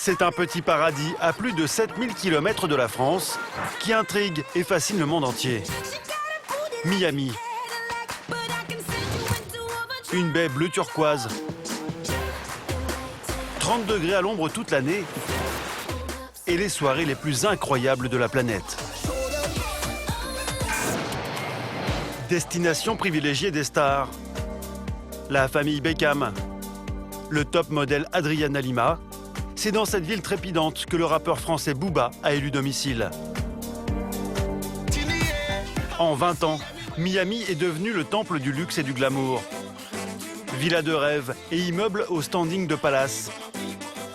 C'est un petit paradis à plus de 7000 km de la France qui intrigue et fascine le monde entier. Miami. Une baie bleu turquoise. 30 degrés à l'ombre toute l'année et les soirées les plus incroyables de la planète. Destination privilégiée des stars. La famille Beckham, le top modèle Adriana Lima. C'est dans cette ville trépidante que le rappeur français Booba a élu domicile. En 20 ans, Miami est devenu le temple du luxe et du glamour. Villa de rêve et immeubles au standing de palace.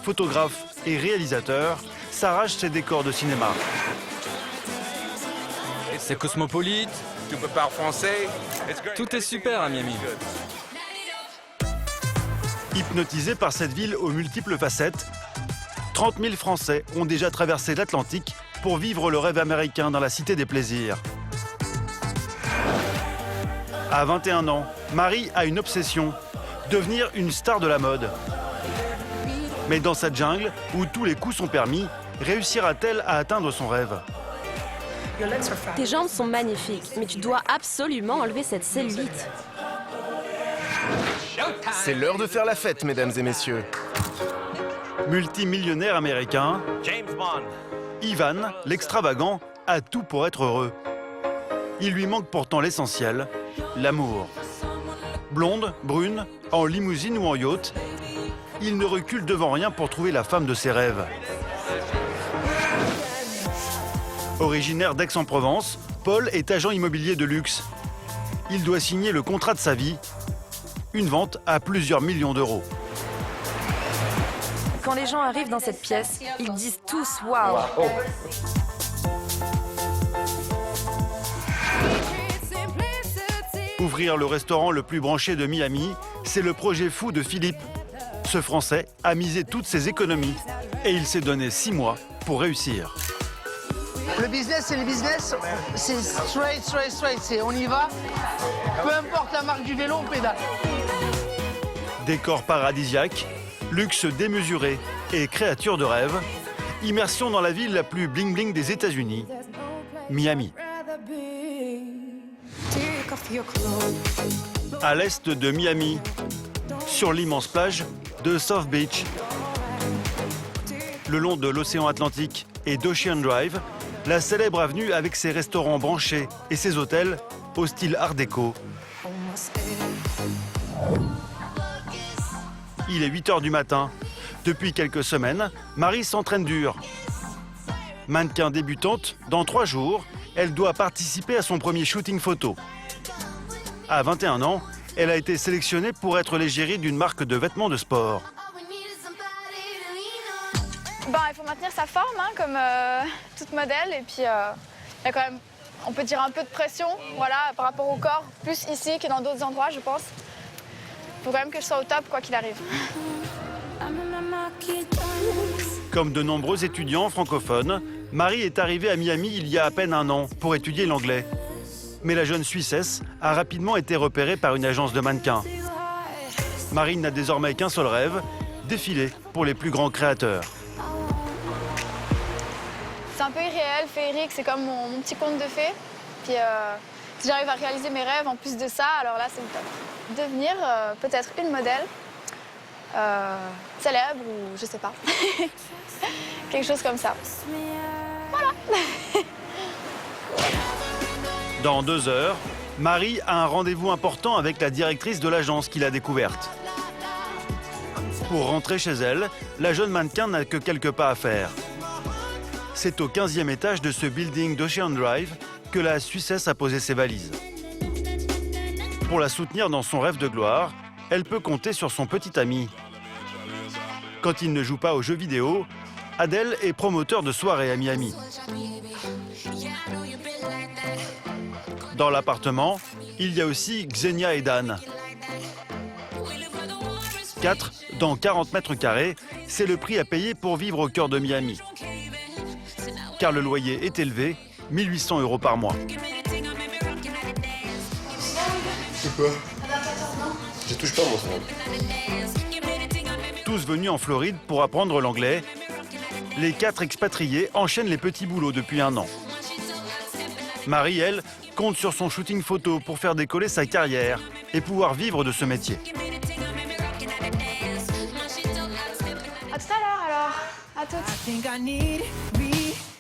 Photographes et réalisateurs s'arrachent ces décors de cinéma. C'est cosmopolite. Tu peux parler français. Tout est super à Miami. Hypnotisés par cette ville aux multiples facettes, 30 000 Français ont déjà traversé l'Atlantique pour vivre le rêve américain dans la cité des plaisirs. À 21 ans, Marie a une obsession, devenir une star de la mode. Mais dans cette jungle, où tous les coups sont permis, réussira-t-elle à atteindre son rêve? Tes jambes sont magnifiques, mais tu dois absolument enlever cette cellulite. C'est l'heure de faire la fête, mesdames et messieurs. Multimillionnaire américain, Ivan, l'extravagant, a tout pour être heureux. Il lui manque pourtant l'essentiel, l'amour. Blonde, brune, en limousine ou en yacht, il ne recule devant rien pour trouver la femme de ses rêves. Originaire d'Aix-en-Provence, Paul est agent immobilier de luxe. Il doit signer le contrat de sa vie, une vente à plusieurs millions d'euros. Quand les gens arrivent dans cette pièce, ils disent tous « Waouh ». Ouvrir le restaurant le plus branché de Miami, c'est le projet fou de Philippe. Ce Français a misé toutes ses économies et il s'est donné 6 mois pour réussir. Le business, c'est le business, c'est straight, c'est on y va. Peu importe la marque du vélo, on pédale. Décor paradisiaque, luxe démesuré et créature de rêve, immersion dans la ville la plus bling-bling des États-Unis, Miami. À l'est de Miami, sur l'immense plage de South Beach, le long de l'océan Atlantique et d'Ocean Drive, la célèbre avenue avec ses restaurants branchés et ses hôtels au style art déco. Il est 8 h du matin. Depuis quelques semaines, Marie s'entraîne dur. Mannequin débutante, dans 3 jours, elle doit participer à son premier shooting photo. À 21 ans, elle a été sélectionnée pour être l'égérie d'une marque de vêtements de sport. Il faut maintenir sa forme, hein, comme toute modèle. Et puis, il y a quand même, on peut dire, un peu de pression voilà, par rapport au corps, plus ici que dans d'autres endroits, je pense. Il faut quand même que je sois au top, quoi qu'il arrive. Comme de nombreux étudiants francophones, Marie est arrivée à Miami il y a à peine 1 an pour étudier l'anglais. Mais la jeune Suissesse a rapidement été repérée par une agence de mannequins. Marie n'a désormais qu'un seul rêve, défiler pour les plus grands créateurs. C'est un peu irréel, féerique, c'est comme mon petit conte de fées. Puis si j'arrive à réaliser mes rêves en plus de ça, alors là, c'est le top. Devenir peut-être une modèle, célèbre ou je sais pas. Quelque chose comme ça. Voilà. Dans 2 heures, Marie a un rendez-vous important avec la directrice de l'agence qu'il a découverte. Pour rentrer chez elle, la jeune mannequin n'a que quelques pas à faire. C'est au 15e étage de ce building d'Ocean Drive que la Suissesse a posé ses valises. Pour la soutenir dans son rêve de gloire, elle peut compter sur son petit ami. Quand il ne joue pas aux jeux vidéo, Adèle est promoteur de soirées à Miami. Dans l'appartement, il y a aussi Xenia et Dan. 4 dans 40 mètres carrés, c'est le prix à payer pour vivre au cœur de Miami. Car le loyer est élevé, 1 800 € par mois. C'est quoi? Je touche pas, moi, ça. Tous venus en Floride pour apprendre l'anglais, les 4 expatriés enchaînent les petits boulots depuis 1 an. Marie, elle, compte sur son shooting photo pour faire décoller sa carrière et pouvoir vivre de ce métier. À tout à l'heure alors. À toutes.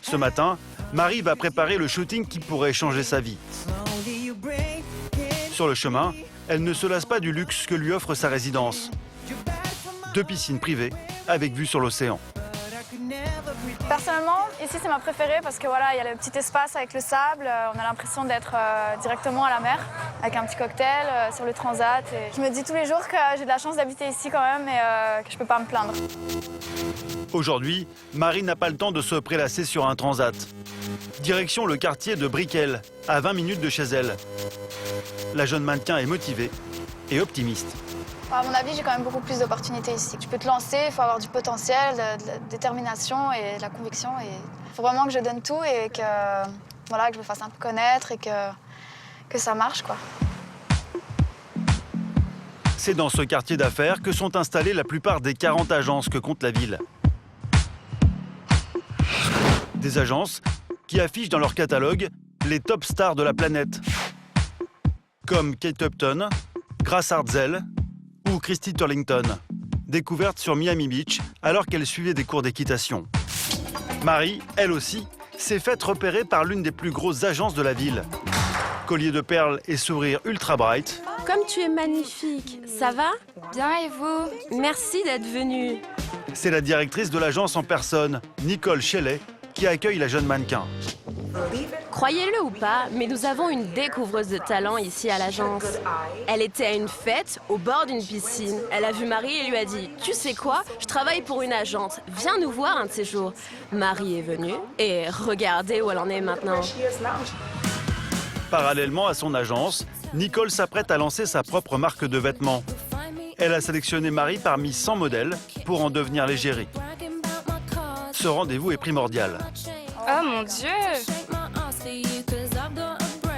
Ce matin, Marie va préparer le shooting qui pourrait changer sa vie. Sur le chemin, elle ne se lasse pas du luxe que lui offre sa résidence. 2 piscines privées avec vue sur l'océan. Personnellement, ici c'est ma préférée parce que voilà, il y a le petit espace avec le sable, on a l'impression d'être directement à la mer avec un petit cocktail sur le transat. Et je me dis tous les jours que j'ai de la chance d'habiter ici quand même et que je peux pas me plaindre. Aujourd'hui, Marie n'a pas le temps de se prélasser sur un transat. Direction le quartier de Brickell, à 20 minutes de chez elle. La jeune mannequin est motivée et optimiste. À mon avis, j'ai quand même beaucoup plus d'opportunités ici. Tu peux te lancer, il faut avoir du potentiel, de la détermination et de la conviction. Il faut vraiment que je donne tout et que, voilà, que je me fasse un peu connaître et que ça marche, quoi. C'est dans ce quartier d'affaires que sont installées la plupart des 40 agences que compte la ville. Des agences qui affichent dans leur catalogue les top stars de la planète, comme Kate Upton, Grace Hartzell ou Christy Turlington, découverte sur Miami Beach alors qu'elle suivait des cours d'équitation. Marie, elle aussi, s'est faite repérer par l'une des plus grosses agences de la ville. Collier de perles et sourire ultra bright. Comme tu es magnifique, ça va? Bien et vous? Merci d'être venue. C'est la directrice de l'agence en personne, Nicole Shelley, qui accueille la jeune mannequin. Croyez-le ou pas, mais nous avons une découvreuse de talent ici à l'agence. Elle était à une fête au bord d'une piscine. Elle a vu Marie et lui a dit « Tu sais quoi? Je travaille pour une agence. Viens nous voir un de ces jours. » Marie est venue et regardez où elle en est maintenant. Parallèlement à son agence, Nicole s'apprête à lancer sa propre marque de vêtements. Elle a sélectionné Marie parmi 100 modèles pour en devenir l'égérie. Ce rendez-vous est primordial. Oh mon Dieu!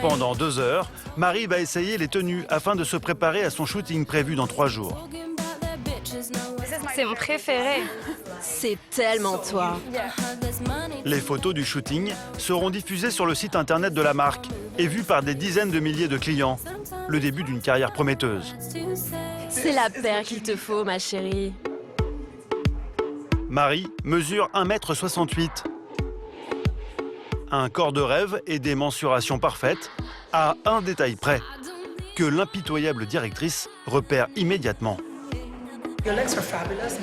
Pendant 2 heures, Marie va essayer les tenues afin de se préparer à son shooting prévu dans 3 jours. C'est mon préféré. C'est tellement toi. Les photos du shooting seront diffusées sur le site internet de la marque et vues par des dizaines de milliers de clients. Le début d'une carrière prometteuse. C'est la paire qu'il te faut, ma chérie. Marie mesure 1,68 m. Un corps de rêve et des mensurations parfaites, à un détail près, que l'impitoyable directrice repère immédiatement.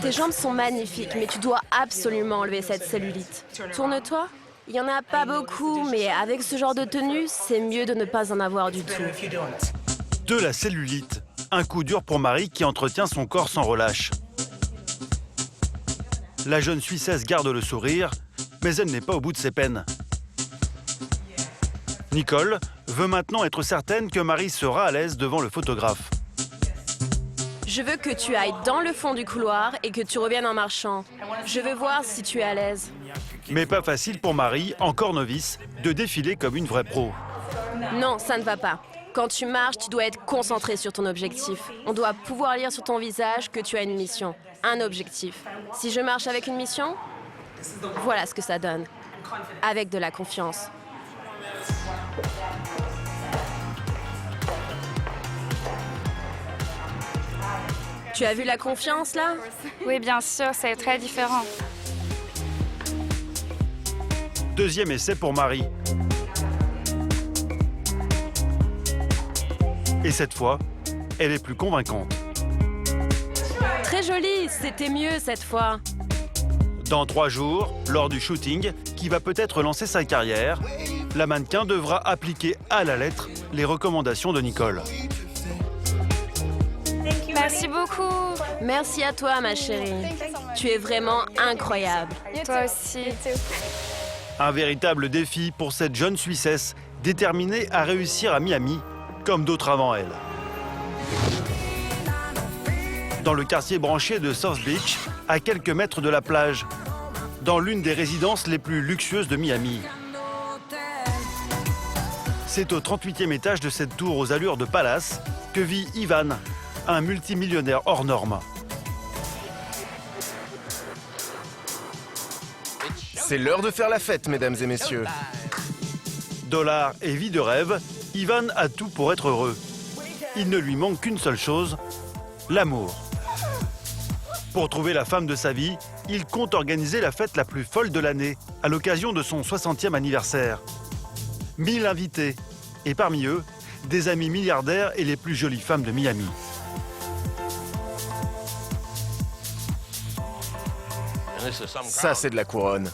Tes jambes sont magnifiques, mais tu dois absolument enlever cette cellulite. Tourne-toi. Il n'y en a pas beaucoup, mais avec ce genre de tenue, c'est mieux de ne pas en avoir du tout. De la cellulite, un coup dur pour Marie qui entretient son corps sans relâche. La jeune Suissesse garde le sourire, mais elle n'est pas au bout de ses peines. Nicole veut maintenant être certaine que Marie sera à l'aise devant le photographe. Je veux que tu ailles dans le fond du couloir et que tu reviennes en marchant. Je veux voir si tu es à l'aise. Mais pas facile pour Marie, encore novice, de défiler comme une vraie pro. Non, ça ne va pas. Quand tu marches, tu dois être concentré sur ton objectif. On doit pouvoir lire sur ton visage que tu as une mission, un objectif. Si je marche avec une mission, voilà ce que ça donne. Avec de la confiance. Tu as vu la confiance, là? Oui, bien sûr, c'est très différent. Deuxième essai pour Marie. Et cette fois, elle est plus convaincante. Très joli, c'était mieux cette fois. Dans 3 jours, lors du shooting, qui va peut-être lancer sa carrière, la mannequin devra appliquer à la lettre les recommandations de Nicole. Merci beaucoup. Merci à toi, ma chérie. Tu es vraiment incroyable. Toi aussi. Un véritable défi pour cette jeune Suissesse déterminée à réussir à Miami, comme d'autres avant elle. Dans le quartier branché de South Beach, à quelques mètres de la plage, dans l'une des résidences les plus luxueuses de Miami. C'est au 38e étage de cette tour aux allures de palace que vit Ivan, un multimillionnaire hors norme. C'est l'heure de faire la fête, mesdames et messieurs. Dollars et vie de rêve, Ivan a tout pour être heureux. Il ne lui manque qu'une seule chose, l'amour. Pour trouver la femme de sa vie, il compte organiser la fête la plus folle de l'année, à l'occasion de son 60e anniversaire. 1000 invités, et parmi eux, des amis milliardaires et les plus jolies femmes de Miami. Ça, c'est de la couronne.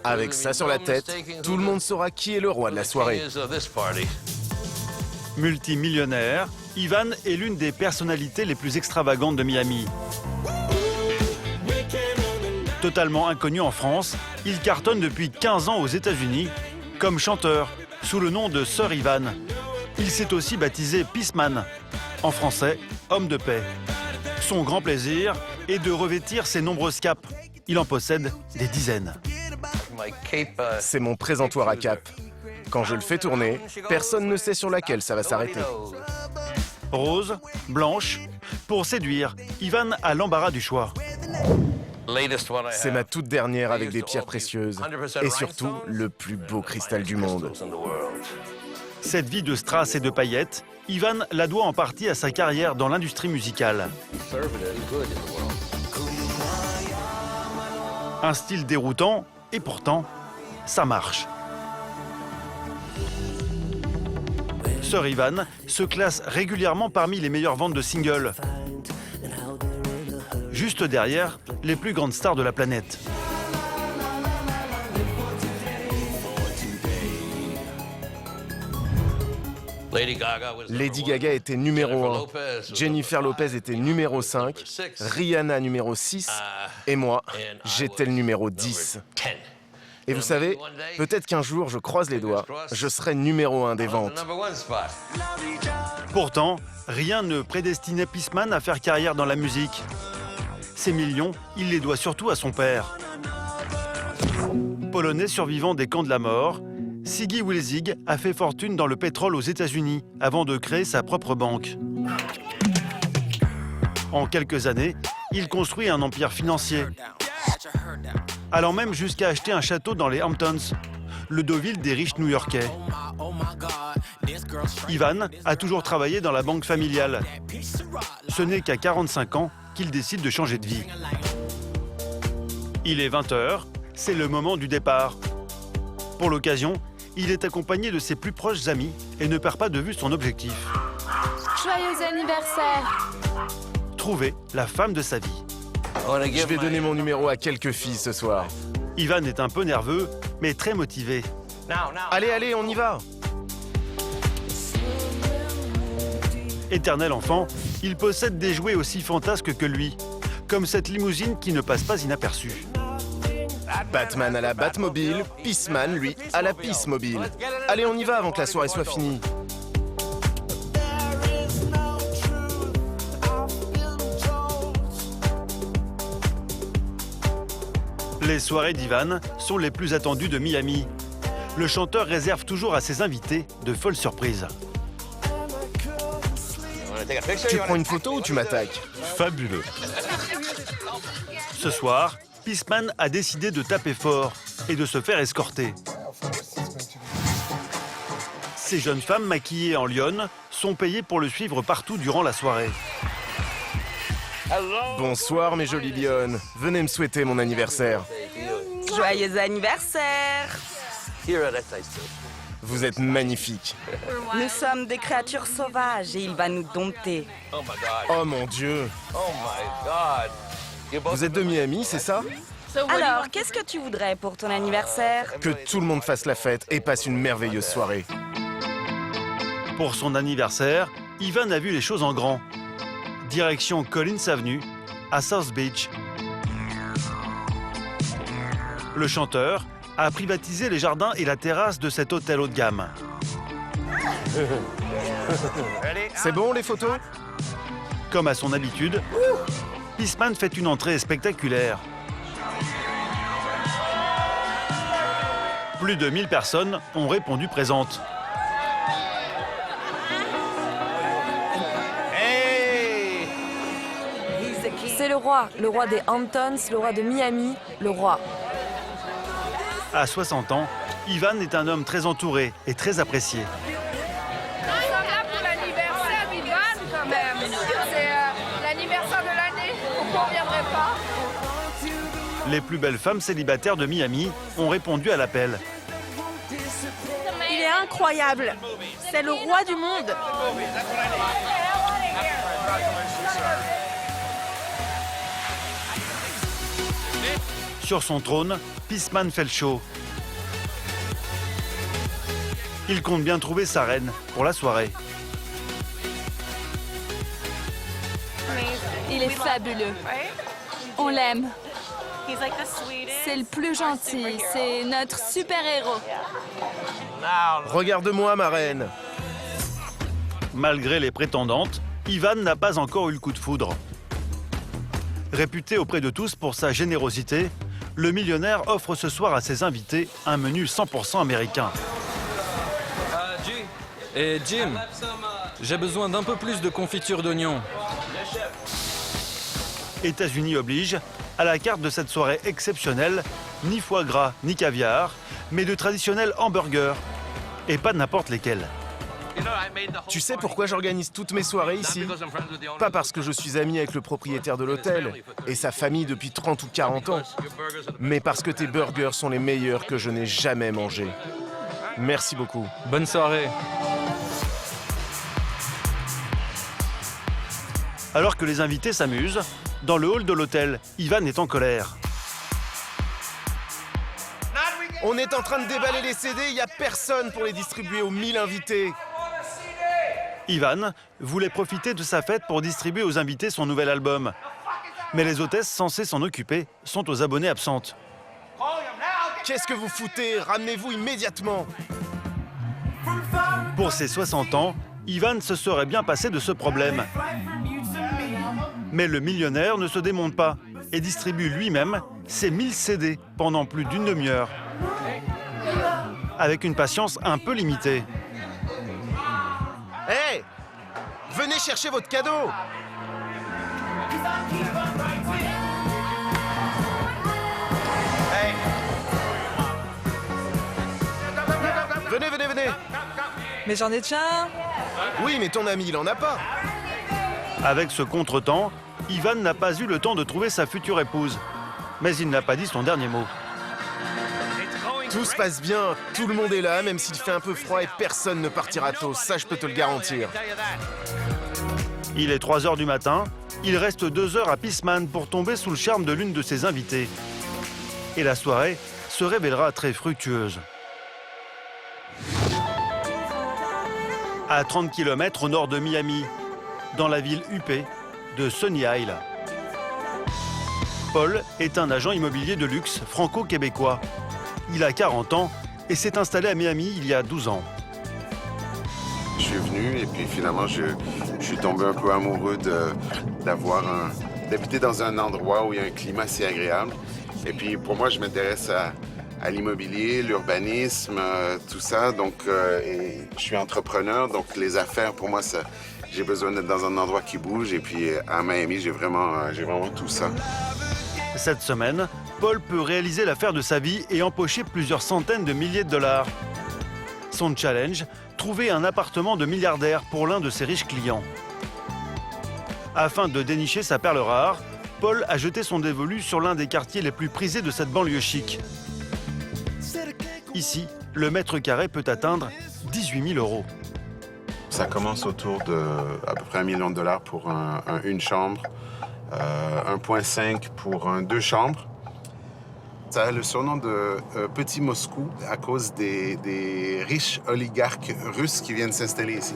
Avec ça sur la tête, tout le monde saura qui est le roi de la soirée. Multimillionnaire, Ivan est l'une des personnalités les plus extravagantes de Miami. Totalement inconnu en France, il cartonne depuis 15 ans aux États-Unis comme chanteur, sous le nom de Sir Ivan. Il s'est aussi baptisé Peaceman, en français, homme de paix. Son grand plaisir est de revêtir ses nombreuses capes. Il en possède des dizaines. C'est mon présentoir à cape. Quand je le fais tourner, personne ne sait sur laquelle ça va s'arrêter. Rose, blanche, pour séduire, Ivan a l'embarras du choix. C'est ma toute dernière avec des pierres précieuses. Et surtout, le plus beau cristal du monde. Cette vie de strass et de paillettes, Ivan la doit en partie à sa carrière dans l'industrie musicale. Un style déroutant, et pourtant, ça marche. Sir Ivan se classe régulièrement parmi les meilleures ventes de singles. Juste derrière les plus grandes stars de la planète. Lady Gaga était numéro 1, Jennifer Lopez était numéro 5, Rihanna numéro 6, et moi, j'étais le numéro 10. Et vous savez, peut-être qu'un jour, je croise les doigts, je serai numéro 1 des ventes. Pourtant, rien ne prédestinait Peaceman à faire carrière dans la musique. Ses millions, il les doit surtout à son père. Polonais survivant des camps de la mort, Siggy Wilzig a fait fortune dans le pétrole aux États-Unis avant de créer sa propre banque. En quelques années, il construit un empire financier, allant même jusqu'à acheter un château dans les Hamptons, le deauville des riches new-yorkais. Ivan a toujours travaillé dans la banque familiale. Ce n'est qu'à 45 ans qu'il décide de changer de vie. Il est 20h, c'est le moment du départ. Pour l'occasion, il est accompagné de ses plus proches amis et ne perd pas de vue son objectif. Joyeux anniversaire! Trouver la femme de sa vie. Je vais donner mon numéro à quelques filles ce soir. Ivan est un peu nerveux, mais très motivé. Allez, allez, on y va! Éternel enfant, il possède des jouets aussi fantasques que lui, comme cette limousine qui ne passe pas inaperçue. Batman à la Batmobile, Peaceman, lui, à la Peacemobile. Allez, on y va avant que la soirée soit finie. Les soirées d'Ivan sont les plus attendues de Miami. Le chanteur réserve toujours à ses invités de folles surprises. Tu prends une photo ou tu m'attaques? Fabuleux. Ce soir, Peaceman a décidé de taper fort et de se faire escorter. Ces jeunes femmes maquillées en lionne sont payées pour le suivre partout durant la soirée. Bonsoir mes jolies lionnes, venez me souhaiter mon anniversaire. Joyeux anniversaire! Vous êtes magnifiques. Nous sommes des créatures sauvages et il va nous dompter. Oh mon Dieu! Vous êtes de Miami, c'est ça? Alors, qu'est-ce que tu voudrais pour ton anniversaire? Que tout le monde fasse la fête et passe une merveilleuse soirée. Pour son anniversaire, Ivan a vu les choses en grand. Direction Collins Avenue, à South Beach. Le chanteur a privatisé les jardins et la terrasse de cet hôtel haut de gamme. C'est bon les photos? Comme à son habitude, Peaceman fait une entrée spectaculaire. Plus de 1000 personnes ont répondu présentes. C'est le roi des Hamptons, le roi de Miami, le roi. À 60 ans, Ivan est un homme très entouré et très apprécié. Nous sommes là pour l'anniversaire d'Ivan quand même. C'est l'anniversaire de l'année, pourquoi on ne viendrait pas? Les plus belles femmes célibataires de Miami ont répondu à l'appel. Il est incroyable. C'est le roi du monde. Sur son trône, Peaceman fait le show. Il compte bien trouver sa reine pour la soirée. Il est fabuleux. On l'aime. C'est le plus gentil. C'est notre super-héros. Regarde-moi, ma reine. Malgré les prétendantes, Ivan n'a pas encore eu le coup de foudre. Réputé auprès de tous pour sa générosité, le millionnaire offre ce soir à ses invités un menu 100% américain. Et Jim, j'ai besoin d'un peu plus de confiture d'oignon. États-Unis oblige, à la carte de cette soirée exceptionnelle, ni foie gras ni caviar, mais de traditionnels hamburgers. Et pas n'importe lesquels. Tu sais pourquoi j'organise toutes mes soirées ici? Pas parce que je suis ami avec le propriétaire de l'hôtel et sa famille depuis 30 ou 40 ans, mais parce que tes burgers sont les meilleurs que je n'ai jamais mangés. Merci beaucoup. Bonne soirée. Alors que les invités s'amusent, dans le hall de l'hôtel, Ivan est en colère. On est en train de déballer les CD, il n'y a personne pour les distribuer aux 1000 invités. Ivan voulait profiter de sa fête pour distribuer aux invités son nouvel album. Mais les hôtesses censées s'en occuper sont aux abonnés absentes. Qu'est-ce que vous foutez? Ramenez-vous immédiatement. Pour ses 60 ans, Ivan se serait bien passé de ce problème. Mais le millionnaire ne se démonte pas et distribue lui-même ses 1000 CD pendant plus d'une demi-heure. Avec une patience un peu limitée. Hé! Venez chercher votre cadeau! Venez! Mais j'en ai déjà un. Oui, mais ton ami, il en a pas. Avec ce contretemps, Ivan n'a pas eu le temps de trouver sa future épouse. Mais il n'a pas dit son dernier mot. Tout se passe bien, tout le monde est là, même s'il fait un peu froid et personne ne partira tôt, ça je peux te le garantir. Il est 3 heures du matin, il reste 2 heures à Peaceman pour tomber sous le charme de l'une de ses invitées. Et la soirée se révélera très fructueuse. À 30 km au nord de Miami, dans la ville huppée de Sunny Isle. Paul est un agent immobilier de luxe franco-québécois. Il a 40 ans et s'est installé à Miami il y a 12 ans. Je suis venu et puis finalement je suis tombé un peu amoureux d'habiter dans un endroit où il y a un climat assez agréable. Et puis pour moi, je m'intéresse à l'immobilier, l'urbanisme, tout ça. Donc et je suis entrepreneur, donc les affaires pour moi, j'ai besoin d'être dans un endroit qui bouge. Et puis à Miami, j'ai vraiment tout ça. Cette semaine, Paul peut réaliser l'affaire de sa vie et empocher plusieurs centaines de milliers de dollars. Son challenge, trouver un appartement de milliardaire pour l'un de ses riches clients. Afin de dénicher sa perle rare, Paul a jeté son dévolu sur l'un des quartiers les plus prisés de cette banlieue chic. Ici, le mètre carré peut atteindre 18 000 €. Ça commence autour de à peu près $1 million pour une chambre, 1,5 pour 2 chambres. Ça a le surnom de Petit Moscou à cause des riches oligarques russes qui viennent s'installer ici.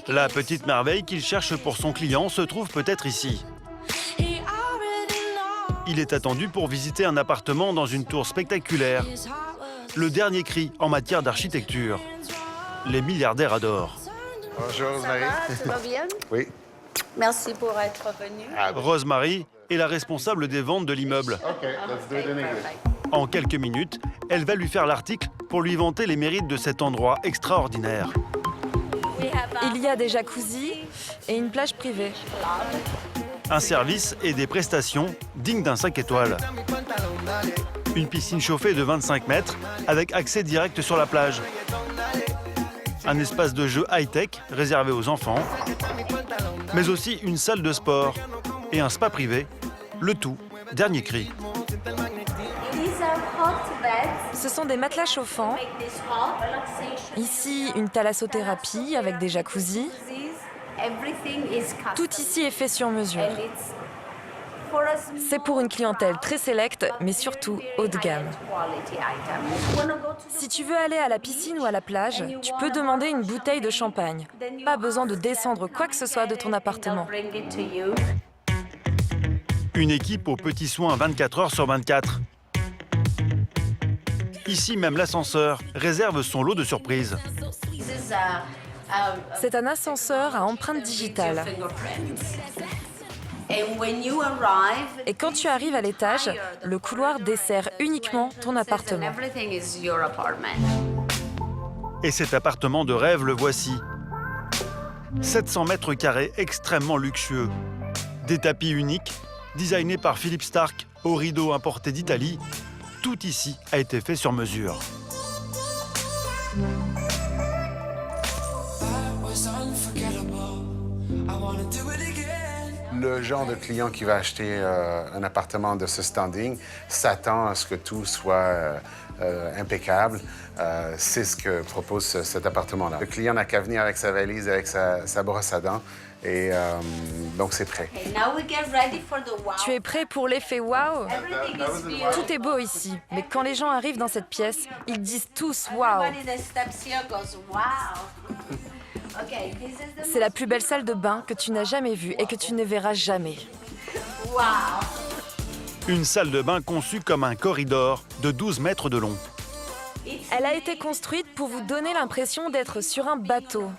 La petite merveille qu'il cherche pour son client se trouve peut-être ici. Il est attendu pour visiter un appartement dans une tour spectaculaire. Le dernier cri en matière d'architecture. Les milliardaires adorent. Bonjour Rosemary. Ça va bien? Oui. Merci pour être venu. Rosemary est la responsable des ventes de l'immeuble. En quelques minutes, elle va lui faire l'article pour lui vanter les mérites de cet endroit extraordinaire. Il y a des jacuzzis et une plage privée. Un service et des prestations dignes d'un 5 étoiles. Une piscine chauffée de 25 mètres avec accès direct sur la plage. Un espace de jeu high-tech réservé aux enfants, mais aussi une salle de sport et un spa privé. Le tout, dernier cri. Ce sont des matelas chauffants. Ici, une thalassothérapie avec des jacuzzis. Tout ici est fait sur mesure. C'est pour une clientèle très sélecte, mais surtout haut de gamme. Si tu veux aller à la piscine ou à la plage, tu peux demander une bouteille de champagne. Pas besoin de descendre quoi que ce soit de ton appartement. Une équipe aux petits soins 24 heures sur 24. Ici, même l'ascenseur réserve son lot de surprises. C'est un ascenseur à empreinte digitale. Et quand tu arrives à l'étage, le couloir dessert uniquement ton appartement. Et cet appartement de rêve, le voici. 700 mètres carrés extrêmement luxueux. Des tapis uniques, designés par Philippe Stark aux rideaux importés d'Italie. Tout ici a été fait sur mesure. Le genre de client qui va acheter un appartement de ce standing s'attend à ce que tout soit impeccable. C'est ce que propose cet appartement-là. Le client n'a qu'à venir avec sa valise, avec sa brosse à dents, et donc c'est prêt. Tu es prêt pour l'effet wow? Tout est beau ici, mais quand les gens arrivent dans cette pièce, ils disent tous wow. C'est la plus belle salle de bain que tu n'as jamais vue et que tu ne verras jamais. Une salle de bain conçue comme un corridor de 12 mètres de long. Elle a été construite pour vous donner l'impression d'être sur un bateau.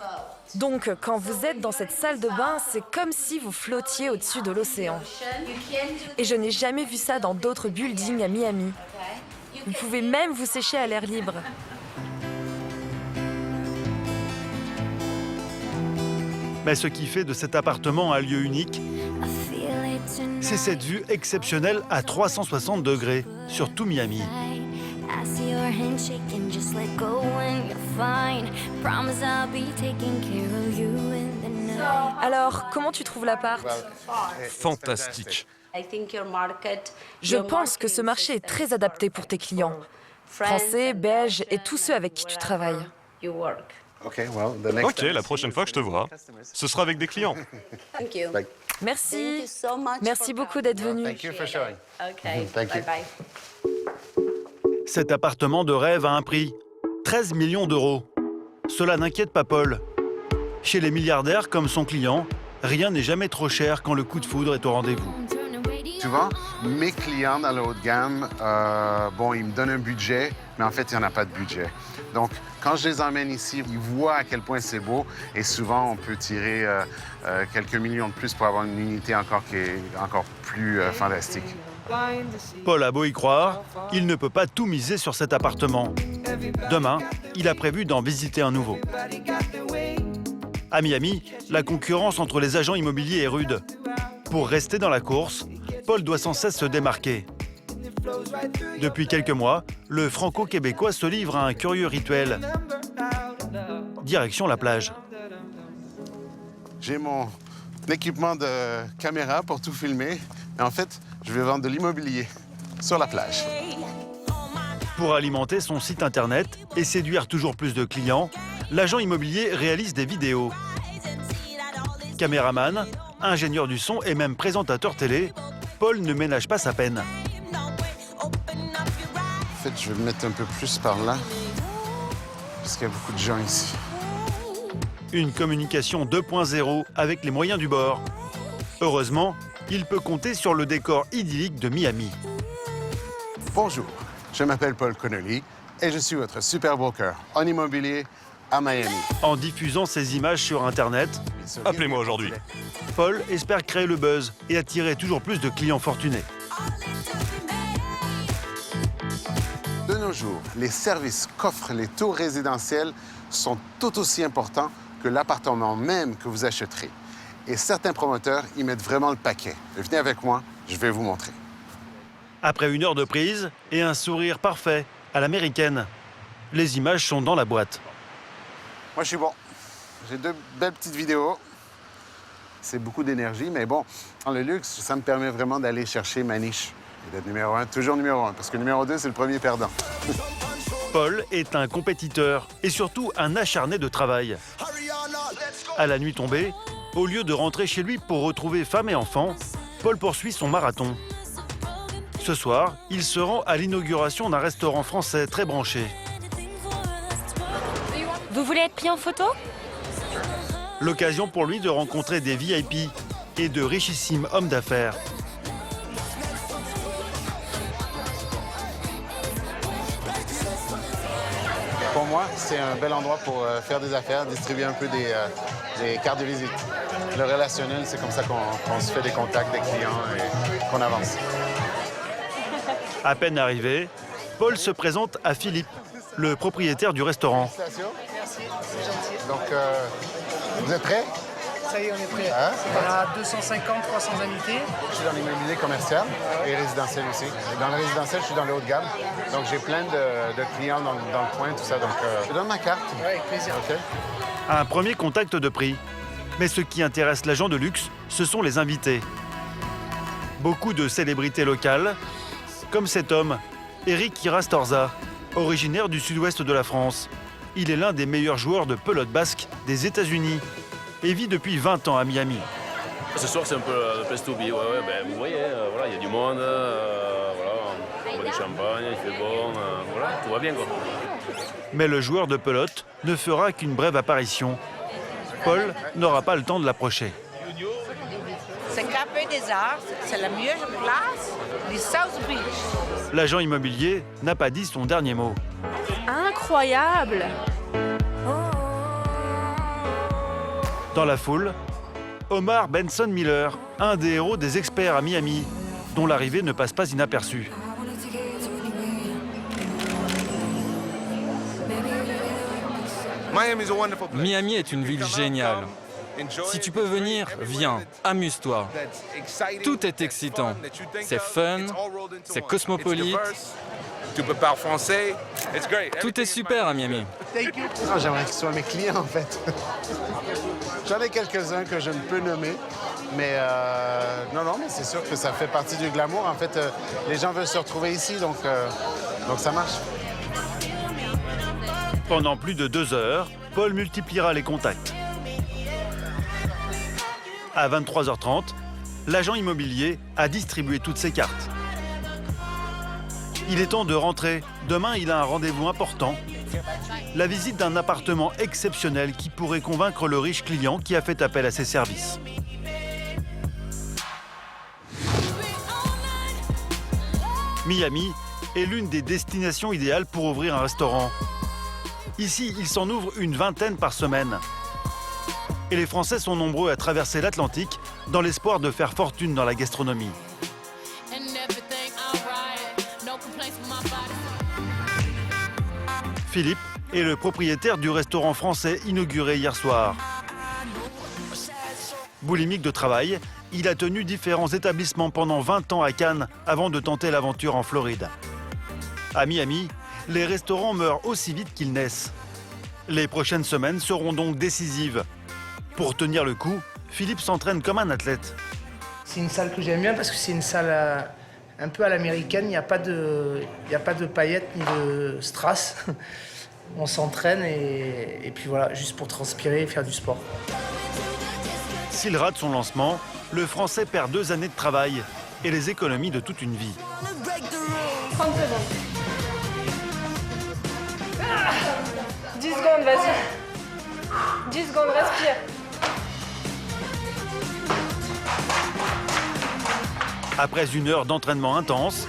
Donc, quand vous êtes dans cette salle de bain, c'est comme si vous flottiez au-dessus de l'océan. Et je n'ai jamais vu ça dans d'autres buildings à Miami. Vous pouvez même vous sécher à l'air libre. Mais ce qui fait de cet appartement un lieu unique, c'est cette vue exceptionnelle à 360 degrés sur tout Miami. Alors, comment tu trouves l'appart? Fantastique. Je pense que ce marché est très adapté pour tes clients. Français, belges et tous ceux avec qui tu travailles. Ok, la prochaine fois que je te vois, ce sera avec des clients. Merci. Merci beaucoup d'être venu. Cet appartement de rêve a un prix, 13 millions d'euros. Cela n'inquiète pas Paul. Chez les milliardaires comme son client, rien n'est jamais trop cher quand le coup de foudre est au rendez-vous. Souvent, mes clients dans le haut de gamme, ils me donnent un budget, mais en fait, il n'y en a pas de budget. Donc, quand je les emmène ici, ils voient à quel point c'est beau et souvent, on peut tirer quelques millions de plus pour avoir une unité qui est encore plus fantastique. Paul a beau y croire, il ne peut pas tout miser sur cet appartement. Demain, il a prévu d'en visiter un nouveau. À Miami, la concurrence entre les agents immobiliers est rude. Pour rester dans la course, Paul doit sans cesse se démarquer. Depuis quelques mois, le franco-québécois se livre à un curieux rituel. Direction la plage. J'ai mon équipement de caméra pour tout filmer. Et en fait, je vais vendre de l'immobilier sur la plage. Pour alimenter son site internet et séduire toujours plus de clients, l'agent immobilier réalise des vidéos. Caméraman, ingénieur du son et même présentateur télé, Paul ne ménage pas sa peine. En fait, je vais me mettre un peu plus par là, parce qu'il y a beaucoup de gens ici. Une communication 2.0 avec les moyens du bord. Heureusement, il peut compter sur le décor idyllique de Miami. Bonjour, je m'appelle Paul Connolly et je suis votre super broker en immobilier à Miami. En diffusant ces images sur Internet, Appelez-moi aujourd'hui. Paul espère créer le buzz et attirer toujours plus de clients fortunés. De nos jours, les services qu'offrent les tours résidentielles sont tout aussi importants que l'appartement même que vous achèterez. Et certains promoteurs, ils mettent vraiment le paquet. Venez avec moi, je vais vous montrer. Après 1 heure de prise et un sourire parfait à l'américaine, les images sont dans la boîte. Moi, je suis bon. J'ai 2 belles petites vidéos. C'est beaucoup d'énergie, mais bon, dans le luxe, ça me permet vraiment d'aller chercher ma niche. Et d'être numéro 1, toujours numéro 1, parce que numéro 2, c'est le premier perdant. Paul est un compétiteur et surtout un acharné de travail. À la nuit tombée, au lieu de rentrer chez lui pour retrouver femme et enfants, Paul poursuit son marathon. Ce soir, il se rend à l'inauguration d'un restaurant français très branché. Vous voulez être pris en photo? L'occasion pour lui de rencontrer des VIP et de richissimes hommes d'affaires. Pour moi, c'est un bel endroit pour faire des affaires, distribuer un peu des cartes de visite. Le relationnel, c'est comme ça qu'on se fait des contacts, des clients et qu'on avance. À peine arrivé, Paul se présente à Philippe, le propriétaire du restaurant. Félicitations. Merci, c'est gentil. Donc, vous êtes prêts? Ça y est, on est prêt. Hein? On a 250, 300 invités. Je suis dans l'immobilier commercial et résidentiel aussi. Et dans le résidentiel, je suis dans le haut de gamme. Donc, j'ai plein de clients dans le coin, tout ça. Donc, je te donne ma carte. Oui, avec plaisir. OK. Un premier contact de prix. Mais ce qui intéresse l'agent de luxe, ce sont les invités. Beaucoup de célébrités locales, comme cet homme, Eric Irastorza, originaire du sud-ouest de la France. Il est l'un des meilleurs joueurs de pelote basque des États-Unis et vit depuis 20 ans à Miami. Ce soir, c'est un peu le place to be. Ben, vous voyez, voilà, il y a du monde, voilà, on boit du champagne, il fait bon, voilà, tout va bien, quoi. Mais le joueur de pelote ne fera qu'une brève apparition. Paul n'aura pas le temps de l'approcher. C'est Café des Arts, c'est la meilleure place du South Beach. L'agent immobilier n'a pas dit son dernier mot. Incroyable! Dans la foule, Omar Benson Miller, un des héros des experts à Miami, dont l'arrivée ne passe pas inaperçue. Miami est une ville géniale. Si tu peux venir, viens, amuse-toi. Tout est excitant. C'est fun, c'est cosmopolite. Tu peux parler français. Tout est super à Miami. J'aimerais qu'ils soient mes clients, en fait. J'en ai quelques-uns que je ne peux nommer. Mais non, mais c'est sûr que ça fait partie du glamour. En fait, les gens veulent se retrouver ici, donc ça marche. Pendant plus de 2 heures, Paul multipliera les contacts. À 23h30, l'agent immobilier a distribué toutes ses cartes. Il est temps de rentrer. Demain, il a un rendez-vous important. La visite d'un appartement exceptionnel qui pourrait convaincre le riche client qui a fait appel à ses services. Miami est l'une des destinations idéales pour ouvrir un restaurant. Ici, il s'en ouvre une 20aine par semaine. Et les Français sont nombreux à traverser l'Atlantique dans l'espoir de faire fortune dans la gastronomie. Philippe est le propriétaire du restaurant français inauguré hier soir. Boulimique de travail, il a tenu différents établissements pendant 20 ans à Cannes avant de tenter l'aventure en Floride. À Miami, les restaurants meurent aussi vite qu'ils naissent. Les prochaines semaines seront donc décisives. Pour tenir le coup, Philippe s'entraîne comme un athlète. C'est une salle que j'aime bien parce que c'est une salle un peu à l'américaine. Il n'y a pas de paillettes ni de strass. On s'entraîne et puis voilà, juste pour transpirer et faire du sport. S'il rate son lancement, le Français perd 2 années de travail et les économies de toute une vie. 30 secondes. 10 secondes, vas-y. 10 secondes, respire. Après 1 heure d'entraînement intense,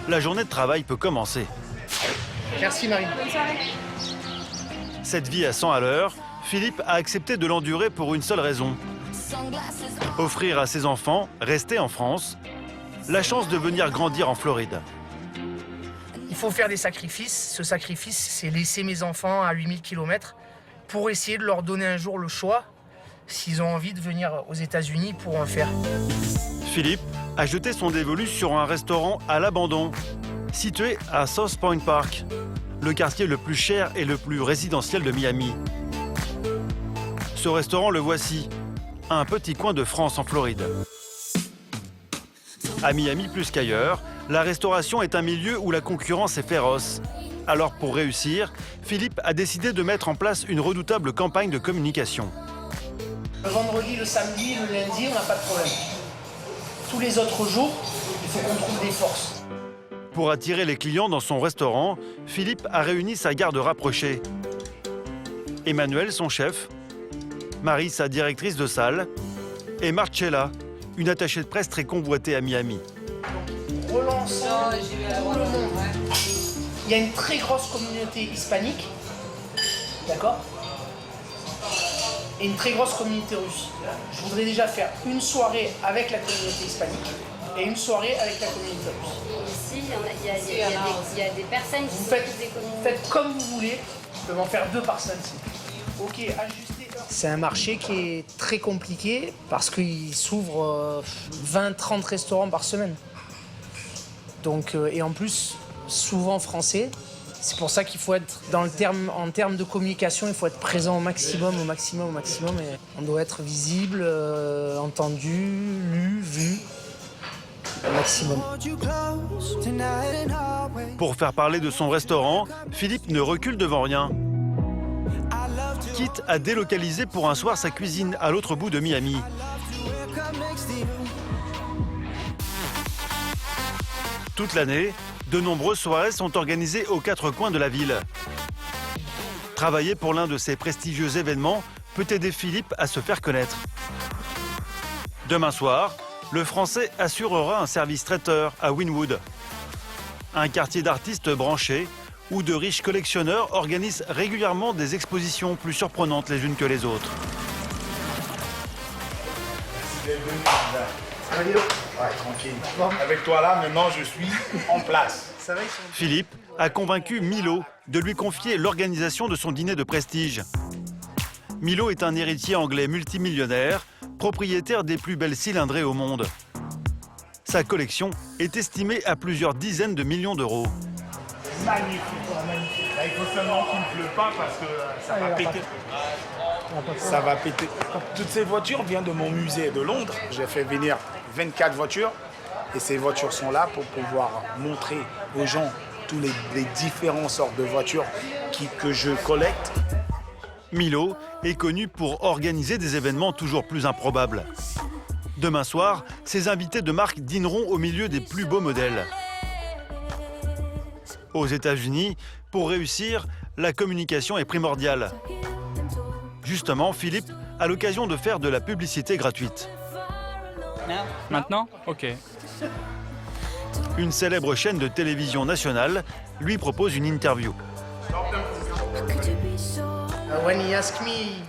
la journée de travail peut commencer. Merci Marie. Bonne soirée. Cette vie à 100 à l'heure, Philippe a accepté de l'endurer pour une seule raison. Offrir à ses enfants, restés en France, la chance de venir grandir en Floride. Il faut faire des sacrifices. Ce sacrifice, c'est laisser mes enfants à 8000 km pour essayer de leur donner un jour le choix s'ils ont envie de venir aux États-Unis, ils pourront le faire. Philippe a jeté son dévolu sur un restaurant à l'abandon, situé à South Point Park, le quartier le plus cher et le plus résidentiel de Miami. Ce restaurant, le voici, un petit coin de France en Floride. À Miami plus qu'ailleurs, la restauration est un milieu où la concurrence est féroce. Alors pour réussir, Philippe a décidé de mettre en place une redoutable campagne de communication. Le vendredi, le samedi, le lundi, on n'a pas de problème. Tous les autres jours, il faut qu'on trouve des forces. Pour attirer les clients dans son restaurant, Philippe a réuni sa garde rapprochée. Emmanuel, son chef, Marie, sa directrice de salle, et Marcella, une attachée de presse très convoitée à Miami. Relançons tout le monde. Il y a une très grosse communauté hispanique, d'accord? Et une très grosse communauté russe. Je voudrais déjà faire une soirée avec la communauté hispanique et une soirée avec la communauté russe. Ici, il y a des personnes qui Vous s'occupent des communautés. faites comme vous voulez, je peux en faire 2 par semaine. Ok, ajustez. C'est un marché qui est très compliqué parce qu'il s'ouvre 20-30 restaurants par semaine. Donc, et en plus, souvent français. C'est pour ça qu'il faut être, en termes de communication, il faut être présent au maximum. Et on doit être visible, entendu, lu, vu, au maximum. Pour faire parler de son restaurant, Philippe ne recule devant rien. Quitte à délocaliser pour un soir sa cuisine à l'autre bout de Miami. Toute l'année, de nombreuses soirées sont organisées aux 4 coins de la ville. Travailler pour l'un de ces prestigieux événements peut aider Philippe à se faire connaître. Demain soir, le Français assurera un service traiteur à Wynwood, un quartier d'artistes branchés où de riches collectionneurs organisent régulièrement des expositions plus surprenantes les unes que les autres. Ouais, tranquille. Avec toi là, maintenant, je suis en place. Philippe a convaincu Milo de lui confier l'organisation de son dîner de prestige. Milo est un héritier anglais multimillionnaire, propriétaire des plus belles cylindrées au monde. Sa collection est estimée à plusieurs dizaines de millions d'euros. Magnifique, magnifique. Là, il faut seulement qu'il ne pleut pas parce que ça va péter. Ça va péter. Toutes ces voitures viennent de mon musée de Londres. J'ai fait venir 24 voitures et ces voitures sont là pour pouvoir montrer aux gens tous les différentes sortes de voitures que je collecte. Milo est connu pour organiser des événements toujours plus improbables. Demain soir, ses invités de marque dîneront au milieu des plus beaux modèles. Aux États-Unis, pour réussir, la communication est primordiale. Justement, Philippe a l'occasion de faire de la publicité gratuite. Maintenant? Ok. Une célèbre chaîne de télévision nationale lui propose une interview.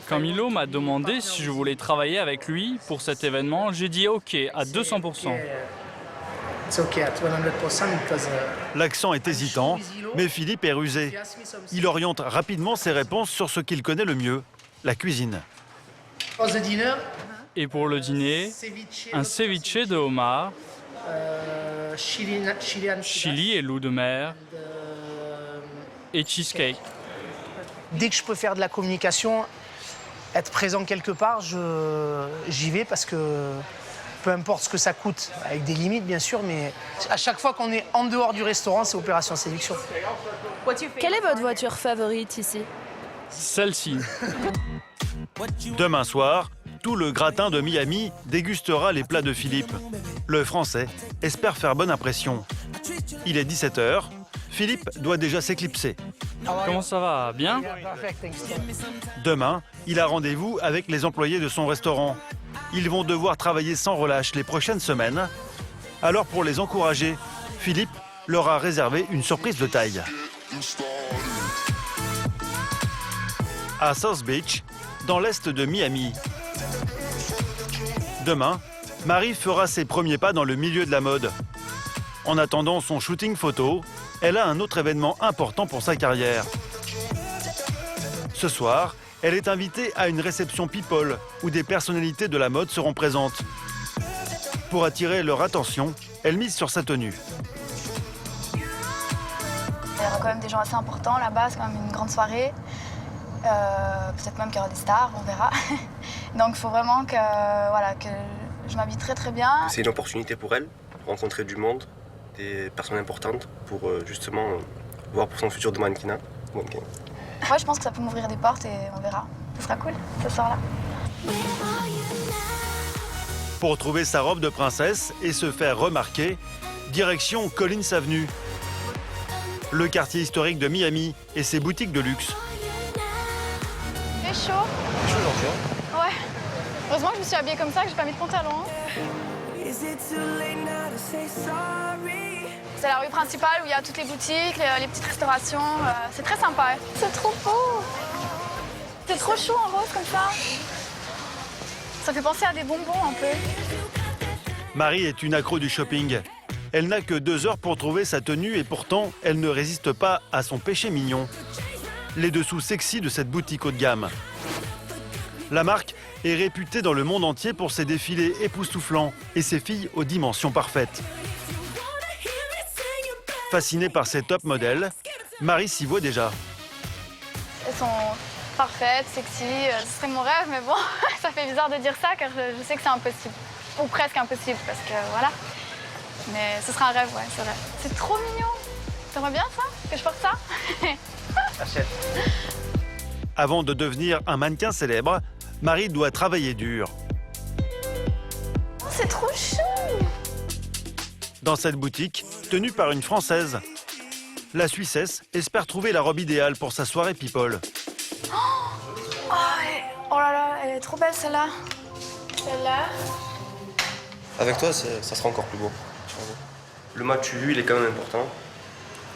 Quand Milo m'a demandé si je voulais travailler avec lui pour cet événement, j'ai dit OK à 200%. L'accent est hésitant, mais Philippe est rusé. Il oriente rapidement ses réponses sur ce qu'il connaît le mieux, la cuisine. Et pour le dîner, un ceviche de homard, chili et loup de mer et cheesecake. Dès que je peux faire de la communication, être présent quelque part, j'y vais parce que peu importe ce que ça coûte, avec des limites bien sûr, mais à chaque fois qu'on est en dehors du restaurant, c'est opération séduction. Quelle est votre voiture favorite ici? Celle-ci. Demain soir, tout le gratin de Miami dégustera les plats de Philippe. Le Français espère faire bonne impression. Il est 17h. Philippe doit déjà s'éclipser. Comment ça va? Bien? Demain, il a rendez-vous avec les employés de son restaurant. Ils vont devoir travailler sans relâche les prochaines semaines. Alors pour les encourager, Philippe leur a réservé une surprise de taille. À South Beach, dans l'est de Miami. Demain, Marie fera ses premiers pas dans le milieu de la mode. En attendant son shooting photo, elle a un autre événement important pour sa carrière. Ce soir, Elle est invitée à une réception People où des personnalités de la mode seront présentes. Pour attirer leur attention, elle mise sur sa tenue. Il y aura quand même des gens assez importants là-bas, c'est quand même une grande soirée. Peut-être même qu'il y aura des stars, on verra. Donc il faut vraiment que je m'habille très très bien. C'est une opportunité pour elle, rencontrer du monde, des personnes importantes pour justement voir pour son futur de mannequinat. Ouais, je pense que ça peut m'ouvrir des portes et on verra. Ce sera cool ce soir-là. Pour trouver sa robe de princesse et se faire remarquer, direction Collins Avenue, le quartier historique de Miami et ses boutiques de luxe. Il fait chaud. C'est chaud aujourd'hui, hein? Ouais. Heureusement que je me suis habillée comme ça, que j'ai pas mis de pantalon. C'est la rue principale où il y a toutes les boutiques, les petites restaurations. C'est très sympa. Ouais. C'est trop beau. C'est trop chaud en rose comme ça. Ça fait penser à des bonbons un peu. Marie est une accro du shopping. Elle n'a que 2 heures pour trouver sa tenue et pourtant, elle ne résiste pas à son péché mignon. Les dessous sexy de cette boutique haut de gamme. La marque est réputée dans le monde entier pour ses défilés époustouflants et ses filles aux dimensions parfaites. Fascinée par ces top modèles, Marie s'y voit déjà. Elles sont parfaites, sexy. Ce serait mon rêve, mais bon, ça fait bizarre de dire ça car je sais que c'est impossible. Ou presque impossible parce que voilà. Mais ce sera un rêve, ouais, c'est vrai. C'est trop mignon. T'aimerais bien ça? Que je porte ça? Achète. Avant de devenir un mannequin célèbre, Marie doit travailler dur. C'est trop chou! Dans cette boutique, tenue par une Française, la Suissesse espère trouver la robe idéale pour sa soirée People. Oh là là, elle est trop belle celle-là. Celle-là. Avec toi, ça sera encore plus beau. Le match vu, il est quand même important.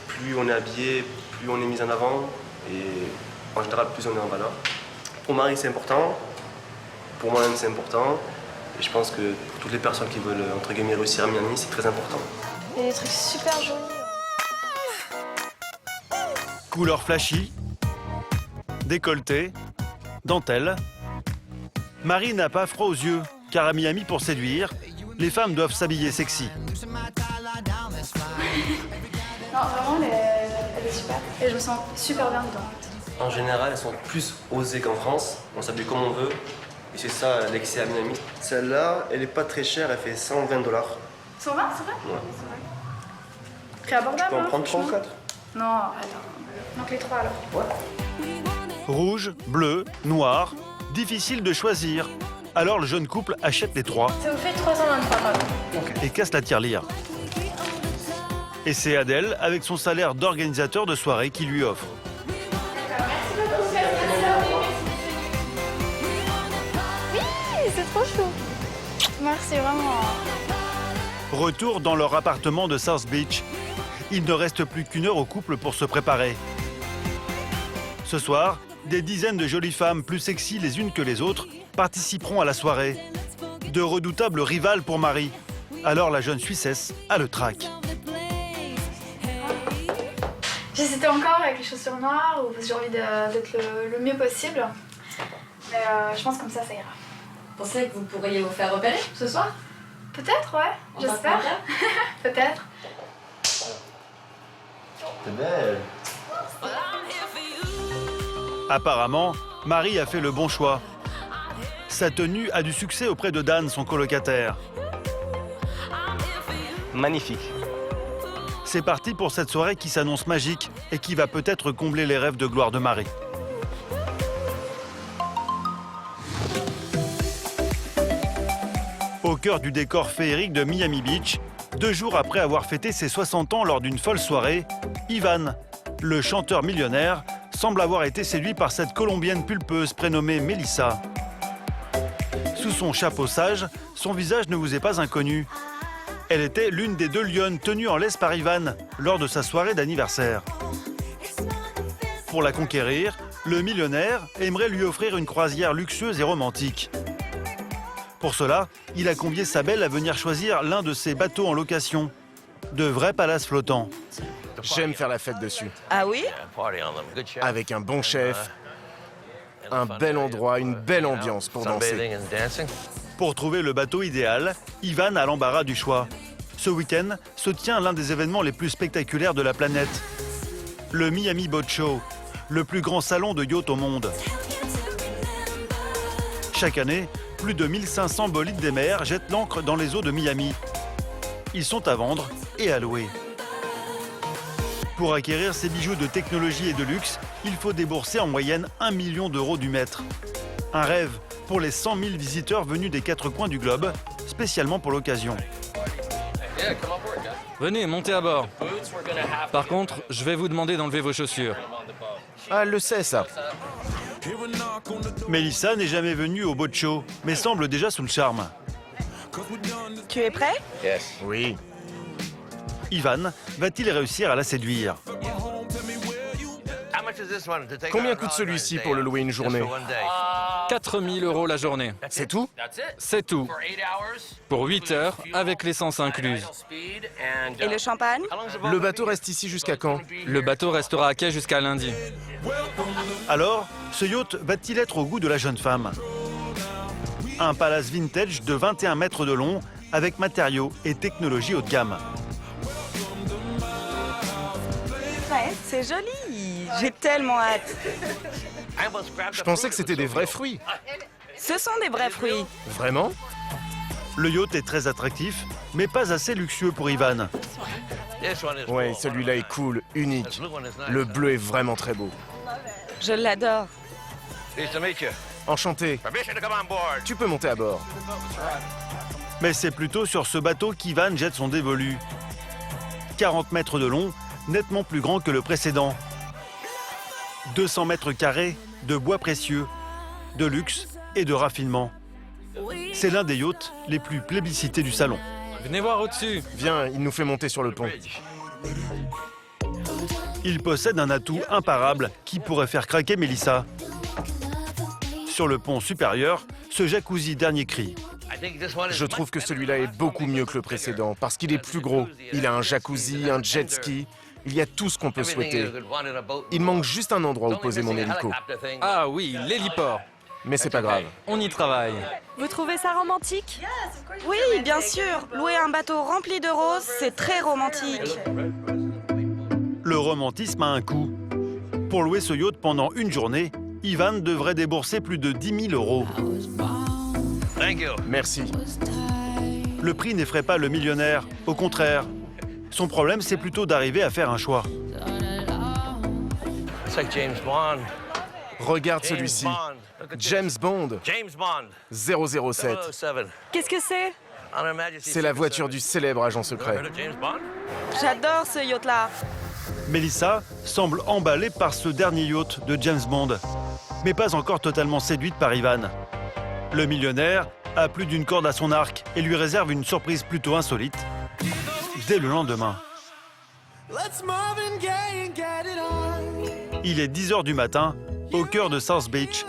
Plus on est habillé, plus on est mis en avant et en général, plus on est en valeur. Pour Marie, c'est important. Pour moi-même, c'est important. Et je pense que pour toutes les personnes qui veulent, entre guillemets, réussir à Miami, c'est très important. Il y a des trucs super jolis. Couleurs flashy, décolleté, dentelle. Marie n'a pas froid aux yeux, car à Miami, pour séduire, les femmes doivent s'habiller sexy. Non, vraiment, elle est super. Et je me sens super bien dedans. En général, elles sont plus osées qu'en France. On s'habille comme on veut. Et c'est ça l'excès à Miami. Celle-là, elle est pas très chère, elle fait 120 $. 120, c'est vrai? Ouais. Très abordable. Tu peux en prendre 3 ou 4? Non, attends. Donc les 3 alors. Ouais. Rouge, bleu, noir, difficile de choisir. Alors le jeune couple achète les 3. Ça vous fait 323 pardon. Et casse la tirelire. Et c'est Adèle, avec son salaire d'organisateur de soirée, qui lui offre. Oui, c'est trop chou. Merci vraiment. Retour dans leur appartement de South Beach. Il ne reste plus qu'1 heure au couple pour se préparer. Ce soir, des dizaines de jolies femmes plus sexy les unes que les autres participeront à la soirée. De redoutables rivales pour Marie. Alors la jeune Suissesse a le trac. J'hésitais encore avec les chaussures noires ou parce que j'ai envie d'être le mieux possible. Mais je pense comme ça ira. Vous pensez que vous pourriez vous faire repérer ce soir? Peut-être, ouais. J'espère. Peut-être. T'es belle. Apparemment, Marie a fait le bon choix. Sa tenue a du succès auprès de Dan, son colocataire. Magnifique. C'est parti pour cette soirée qui s'annonce magique et qui va peut-être combler les rêves de gloire de Marie. Au cœur du décor féerique de Miami Beach, 2 jours après avoir fêté ses 60 ans lors d'une folle soirée, Ivan, le chanteur millionnaire, semble avoir été séduit par cette Colombienne pulpeuse prénommée Melissa. Sous son chapeau sage, son visage ne vous est pas inconnu. Elle était l'une des 2 lionnes tenues en laisse par Ivan lors de sa soirée d'anniversaire. Pour la conquérir, le millionnaire aimerait lui offrir une croisière luxueuse et romantique. Pour cela, il a convié sa belle à venir choisir l'un de ses bateaux en location. De vrais palaces flottants. J'aime faire la fête dessus. Ah oui? Avec un bon chef Un bel endroit, une belle ambiance pour danser. Pour trouver le bateau idéal, Ivan a l'embarras du choix. Ce week-end se tient l'un des événements les plus spectaculaires de la planète. Le Miami Boat Show, le plus grand salon de yacht au monde. Chaque année, plus de 1500 bolides des mers jettent l'ancre dans les eaux de Miami. Ils sont à vendre et à louer. Pour acquérir ces bijoux de technologie et de luxe, il faut débourser en moyenne 1 million d'euros du mètre. Un rêve pour les 100 000 visiteurs venus des 4 coins du globe, spécialement pour l'occasion. Venez, montez à bord. Par contre, je vais vous demander d'enlever vos chaussures. Ah, elle le sait, ça. Mélissa n'est jamais venue au boat show, mais semble déjà sous le charme. Tu es prêt? Oui. Ivan va-t-il réussir à la séduire? Combien coûte celui-ci pour le louer une journée? 4 000 € la journée. C'est tout? C'est tout. Pour 8 heures, avec l'essence incluse. Et le champagne? Le bateau reste ici jusqu'à quand? Le bateau restera à quai jusqu'à lundi. Alors, ce yacht va-t-il être au goût de la jeune femme? Un palace vintage de 21 mètres de long, avec matériaux et technologies haut de gamme. Ouais, c'est joli. J'ai tellement hâte. Je pensais que c'était des vrais fruits. Ce sont des vrais fruits. Vraiment? Le yacht est très attractif, mais pas assez luxueux pour Ivan. Ouais, celui-là est cool, unique. Le bleu est vraiment très beau. Je l'adore. Enchanté. Tu peux monter à bord. Mais c'est plutôt sur ce bateau qu'Ivan jette son dévolu. 40 mètres de long, nettement plus grand que le précédent. 200 mètres carrés de bois précieux, de luxe et de raffinement. C'est l'un des yachts les plus plébiscités du salon. Venez voir au-dessus. Viens, il nous fait monter sur le pont. Il possède un atout imparable qui pourrait faire craquer Mélissa. Sur le pont supérieur, ce jacuzzi dernier cri. Je trouve que celui-là est beaucoup mieux que le précédent parce qu'il est plus gros. Il a un jacuzzi, un jet ski. Il y a tout ce qu'on peut souhaiter. Il manque juste un endroit où poser mon hélico. Ah oui, l'héliport. Mais c'est pas grave. On y travaille. Vous trouvez ça romantique? Oui, bien sûr. Louer un bateau rempli de roses, c'est très romantique. Le romantisme a un coût. Pour louer ce yacht pendant une journée, Ivan devrait débourser plus de 10 000 €. Merci. Le prix n'effraie pas le millionnaire, au contraire. Son problème, c'est plutôt d'arriver à faire un choix. Regarde celui-ci. James Bond. 007. Qu'est-ce que c'est? C'est la voiture du célèbre agent secret. J'adore ce yacht-là. Mélissa semble emballée par ce dernier yacht de James Bond, mais pas encore totalement séduite par Ivan. Le millionnaire a plus d'une corde à son arc et lui réserve une surprise plutôt insolite dès le lendemain. Il est 10 h du matin, au cœur de South Beach.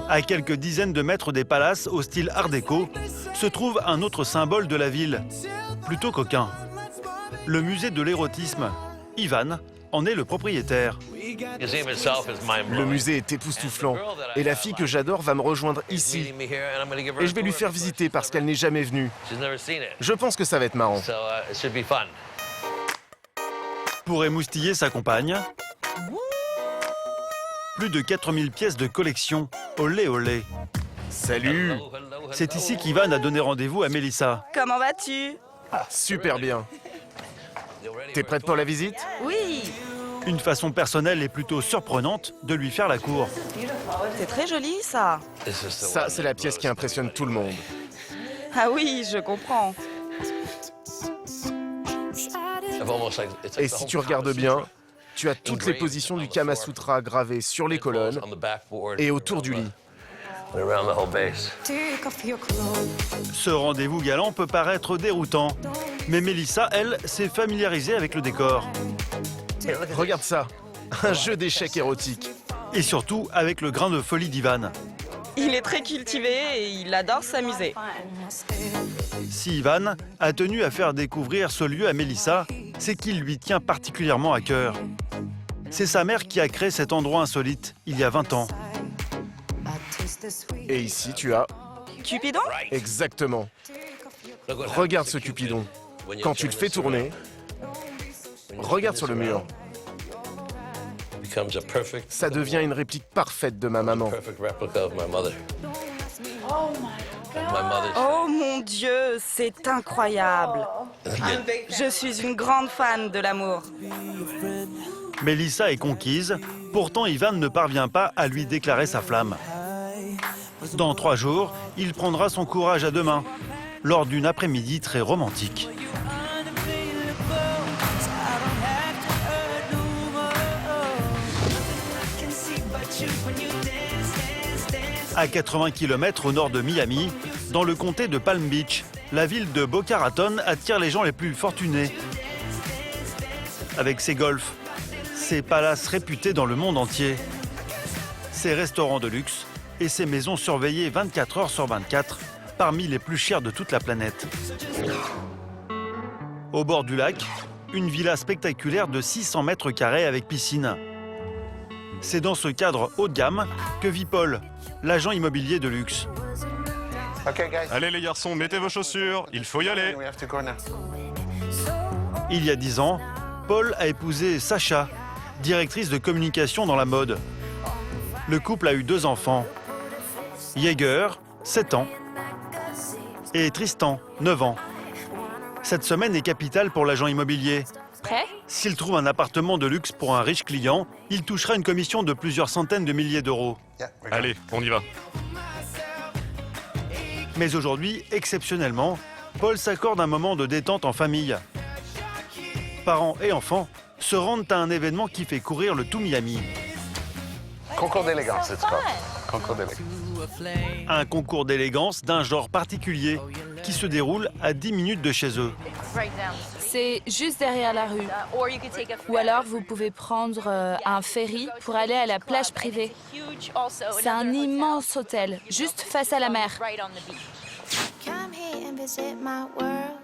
À quelques dizaines de mètres des palaces au style art déco, se trouve un autre symbole de la ville, plutôt coquin. Le musée de l'érotisme. Ivan en est le propriétaire. Le musée est époustouflant et la fille que j'adore va me rejoindre ici. Et je vais lui faire visiter parce qu'elle n'est jamais venue. Je pense que ça va être marrant. Pour émoustiller sa compagne, plus de 4000 pièces de collection. Olé olé. Salut. C'est ici qu'Ivan a donné rendez-vous à Mélissa. Comment vas-tu? Super bien. T'es prête pour la visite? Oui. Une façon personnelle et plutôt surprenante de lui faire la cour. C'est très joli, ça. Ça, c'est la pièce qui impressionne tout le monde. Ah oui, je comprends. Et si tu regardes bien, tu as toutes les positions du Kama Sutra gravées sur les colonnes et autour du lit. Ce rendez-vous galant peut paraître déroutant, mais Mélissa, elle, s'est familiarisée avec le décor. Regarde ça, un jeu d'échecs érotique. Et surtout avec le grain de folie d'Ivan. Il est très cultivé et il adore s'amuser. Si Ivan a tenu à faire découvrir ce lieu à Mélissa, c'est qu'il lui tient particulièrement à cœur. C'est sa mère qui a créé cet endroit insolite il y a 20 ans. Et ici, tu as... Cupidon? Exactement. Regarde ce Cupidon. Quand tu le fais tourner, regarde sur le mur. Ça devient une réplique parfaite de ma maman. Oh mon Dieu, c'est incroyable. Je suis une grande fan de l'amour. Mélissa est conquise, pourtant Ivan ne parvient pas à lui déclarer sa flamme. Dans 3 jours, il prendra son courage à deux mains, lors d'une après-midi très romantique. À 80 km au nord de Miami, dans le comté de Palm Beach, la ville de Boca Raton attire les gens les plus fortunés. Avec ses golfs, ses palaces réputés dans le monde entier, ses restaurants de luxe et ses maisons surveillées 24 heures sur 24, parmi les plus chères de toute la planète. Au bord du lac, une villa spectaculaire de 600 mètres carrés avec piscine. C'est dans ce cadre haut de gamme que vit Paul, l'agent immobilier de luxe. Allez les garçons, mettez vos chaussures, il faut y aller. Il y a 10 ans, Paul a épousé Sacha, directrice de communication dans la mode. Le couple a eu 2 enfants. Jaeger, 7 ans, et Tristan, 9 ans. Cette semaine est capitale pour l'agent immobilier. Prêt? S'il trouve un appartement de luxe pour un riche client, il touchera une commission de plusieurs centaines de milliers d'euros. Allez, on y va. Mais aujourd'hui, exceptionnellement, Paul s'accorde un moment de détente en famille. Parents et enfants se rendent à un événement qui fait courir le tout Miami. Concours d'élégance, c'est quoi? Concours d'élégance. Un concours d'élégance d'un genre particulier qui se déroule à 10 minutes de chez eux. C'est juste derrière la rue. Ou alors vous pouvez prendre un ferry pour aller à la plage privée. C'est un immense hôtel, juste face à la mer.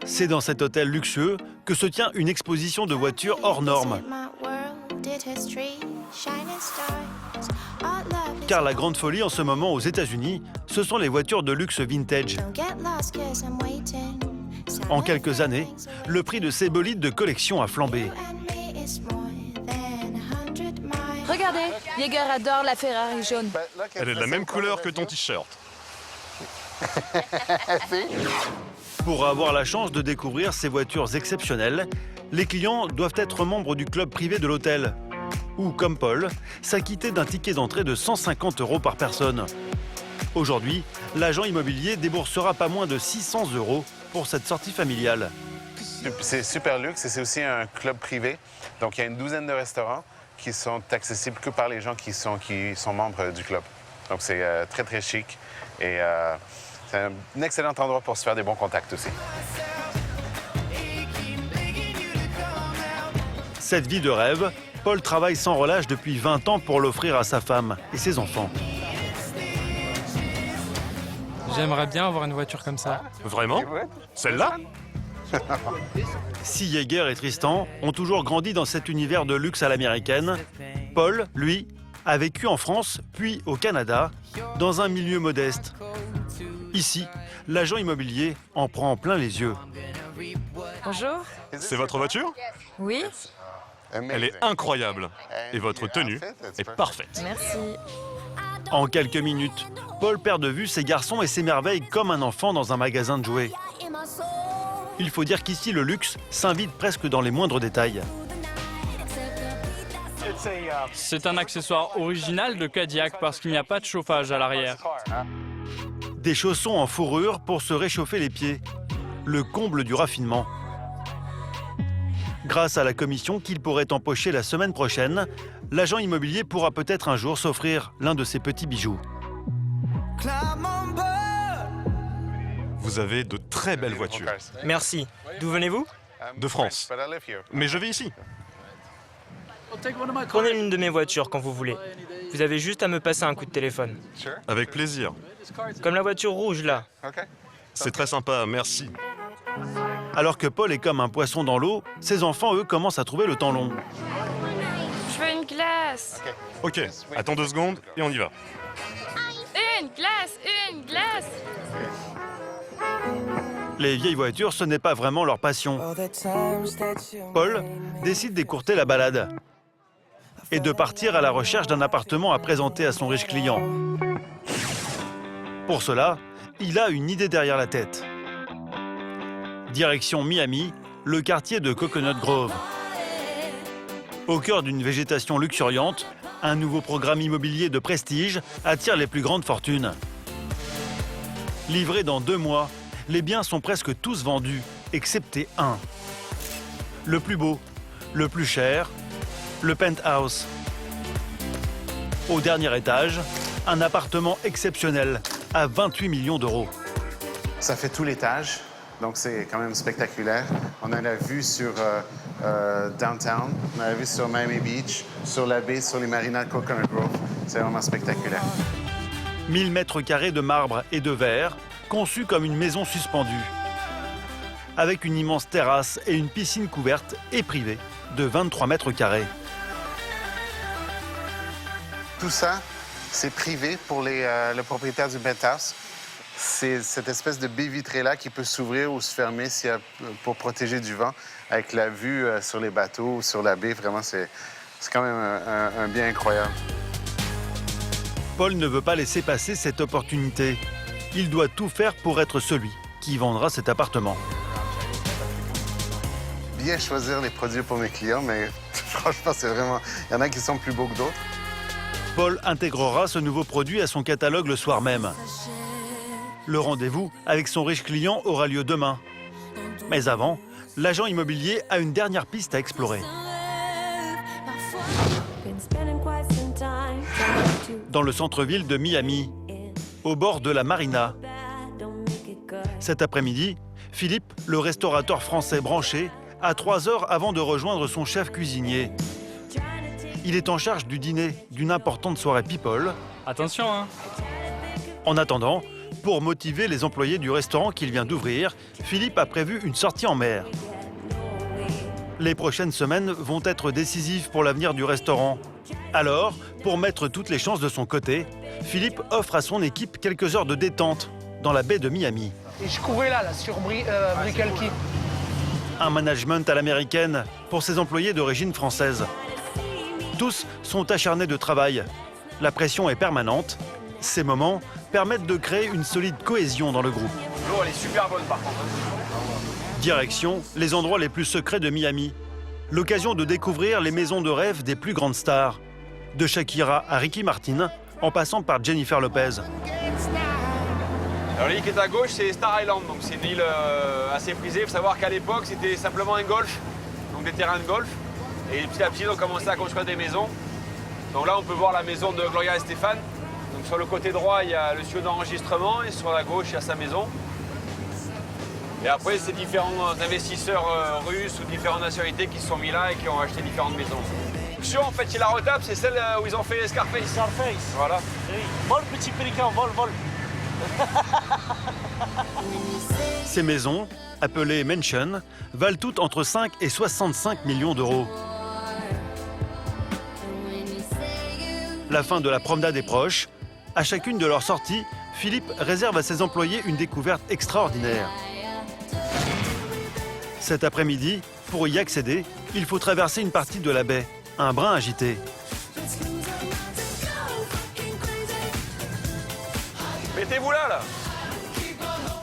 C'est dans cet hôtel luxueux que se tient une exposition de voitures hors normes. Car la grande folie en ce moment aux États-Unis, ce sont les voitures de luxe vintage. En quelques années, le prix de ces bolides de collection a flambé. Regardez, Jaeger adore la Ferrari jaune. Elle est de la même couleur que ton t-shirt. Pour avoir la chance de découvrir ces voitures exceptionnelles, les clients doivent être membres du club privé de l'hôtel. Ou, comme Paul, s'acquitter d'un ticket d'entrée de 150 € par personne. Aujourd'hui, l'agent immobilier déboursera pas moins de 600 € pour cette sortie familiale. C'est super luxe et c'est aussi un club privé. Donc il y a une douzaine de restaurants qui sont accessibles que par les gens qui sont membres du club. Donc c'est très très chic et c'est un excellent endroit pour se faire des bons contacts aussi. Cette vie de rêve, Paul travaille sans relâche depuis 20 ans pour l'offrir à sa femme et ses enfants. J'aimerais bien avoir une voiture comme ça. Vraiment? Celle-là? Si Jaeger et Tristan ont toujours grandi dans cet univers de luxe à l'américaine, Paul, lui, a vécu en France, puis au Canada, dans un milieu modeste. Ici, l'agent immobilier en prend plein les yeux. Bonjour. C'est votre voiture? Oui. Elle est incroyable. Et votre tenue est parfaite. Merci. En quelques minutes, Paul perd de vue ses garçons et s'émerveille comme un enfant dans un magasin de jouets. Il faut dire qu'ici, le luxe s'invite presque dans les moindres détails. C'est un accessoire original de Cadillac parce qu'il n'y a pas de chauffage à l'arrière. Des chaussons en fourrure pour se réchauffer les pieds. Le comble du raffinement. Grâce à la commission qu'il pourrait empocher la semaine prochaine, l'agent immobilier pourra peut-être un jour s'offrir l'un de ses petits bijoux. Vous avez de très belles voitures. Merci. D'où venez-vous? De France. Mais je vis ici. Prenez l'une de mes voitures quand vous voulez. Vous avez juste à me passer un coup de téléphone. Avec plaisir. Comme la voiture rouge, là. C'est très sympa, merci. Alors que Paul est comme un poisson dans l'eau, ses enfants, eux, commencent à trouver le temps long. Je veux une glace. Ok, attends 2 secondes et on y va. Une glace, une glace. Les vieilles voitures, ce n'est pas vraiment leur passion. Paul décide d'écourter la balade et de partir à la recherche d'un appartement à présenter à son riche client. Pour cela, il a une idée derrière la tête. Direction Miami, le quartier de Coconut Grove. Au cœur d'une végétation luxuriante, un nouveau programme immobilier de prestige attire les plus grandes fortunes. Livré dans 2 mois, les biens sont presque tous vendus, excepté un. Le plus beau, le plus cher, le penthouse. Au dernier étage, un appartement exceptionnel à 28 millions d'euros. Ça fait tout l'étage, donc c'est quand même spectaculaire. On a la vue sur downtown, on a la vue sur Miami Beach, sur la baie, sur les marinas de Coconut Grove. C'est vraiment spectaculaire. 1000 mètres carrés de marbre et de verre, conçus comme une maison suspendue. Avec une immense terrasse et une piscine couverte et privée de 23 mètres carrés. Tout ça, c'est privé pour le propriétaire du penthouse. C'est cette espèce de baie vitrée-là qui peut s'ouvrir ou se fermer pour protéger du vent, avec la vue sur les bateaux ou sur la baie. Vraiment, c'est quand même un bien incroyable. Paul ne veut pas laisser passer cette opportunité. Il doit tout faire pour être celui qui vendra cet appartement. Bien choisir les produits pour mes clients, mais franchement, c'est vraiment... Il y en a qui sont plus beaux que d'autres. Paul intégrera ce nouveau produit à son catalogue le soir même. Le rendez-vous avec son riche client aura lieu demain. Mais avant, l'agent immobilier a une dernière piste à explorer. Dans le centre-ville de Miami, au bord de la marina. Cet après-midi, Philippe, le restaurateur français branché, a 3 heures avant de rejoindre son chef cuisinier. Il est en charge du dîner d'une importante soirée people. Attention, hein. En attendant, pour motiver les employés du restaurant qu'il vient d'ouvrir, Philippe a prévu une sortie en mer. Les prochaines semaines vont être décisives pour l'avenir du restaurant. Alors, pour mettre toutes les chances de son côté, Philippe offre à son équipe quelques heures de détente dans la baie de Miami. Et je courais là sur Brickell Key. Un management à l'américaine pour ses employés d'origine française. Tous sont acharnés de travail. La pression est permanente. Ces moments permettent de créer une solide cohésion dans le groupe. L'eau, elle est super bonne par contre. Direction les endroits les plus secrets de Miami. L'occasion de découvrir les maisons de rêve des plus grandes stars. De Shakira à Ricky Martin, en passant par Jennifer Lopez. Alors l'île qui est à gauche, c'est Star Island, donc c'est une île assez prisée. Il faut savoir qu'à l'époque, c'était simplement un golf, donc des terrains de golf. Et petit à petit, on commençait à construire des maisons. Donc là, on peut voir la maison de Gloria Estefan. Donc sur le côté droit, il y a le studio d'enregistrement et sur la gauche, il y a sa maison. Et après, c'est différents investisseurs russes ou différentes nationalités qui se sont mis là et qui ont acheté différentes maisons. En fait, chez la retape, c'est celle où ils ont fait Scarface. Scarface. Voilà. Oui. Vol, petit pélican, vol, vol. Ces maisons, appelées mansions, valent toutes entre 5 et 65 millions d'euros. La fin de la promenade est proche. À chacune de leurs sorties, Philippe réserve à ses employés une découverte extraordinaire. Cet après-midi, pour y accéder, il faut traverser une partie de la baie, un brin agité. Mettez-vous là.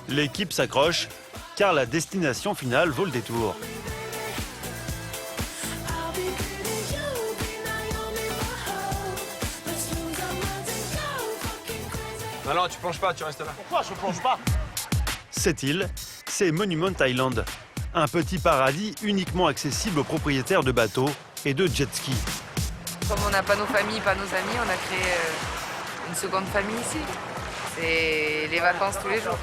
L'équipe s'accroche, car la destination finale vaut le détour. Non, tu plonges pas, tu restes là. Pourquoi je plonge pas? Cette île, c'est Monument Island, un petit paradis uniquement accessible aux propriétaires de bateaux et de jet-ski. Comme on n'a pas nos familles, pas nos amis, on a créé une seconde famille ici. C'est les vacances tous les jours.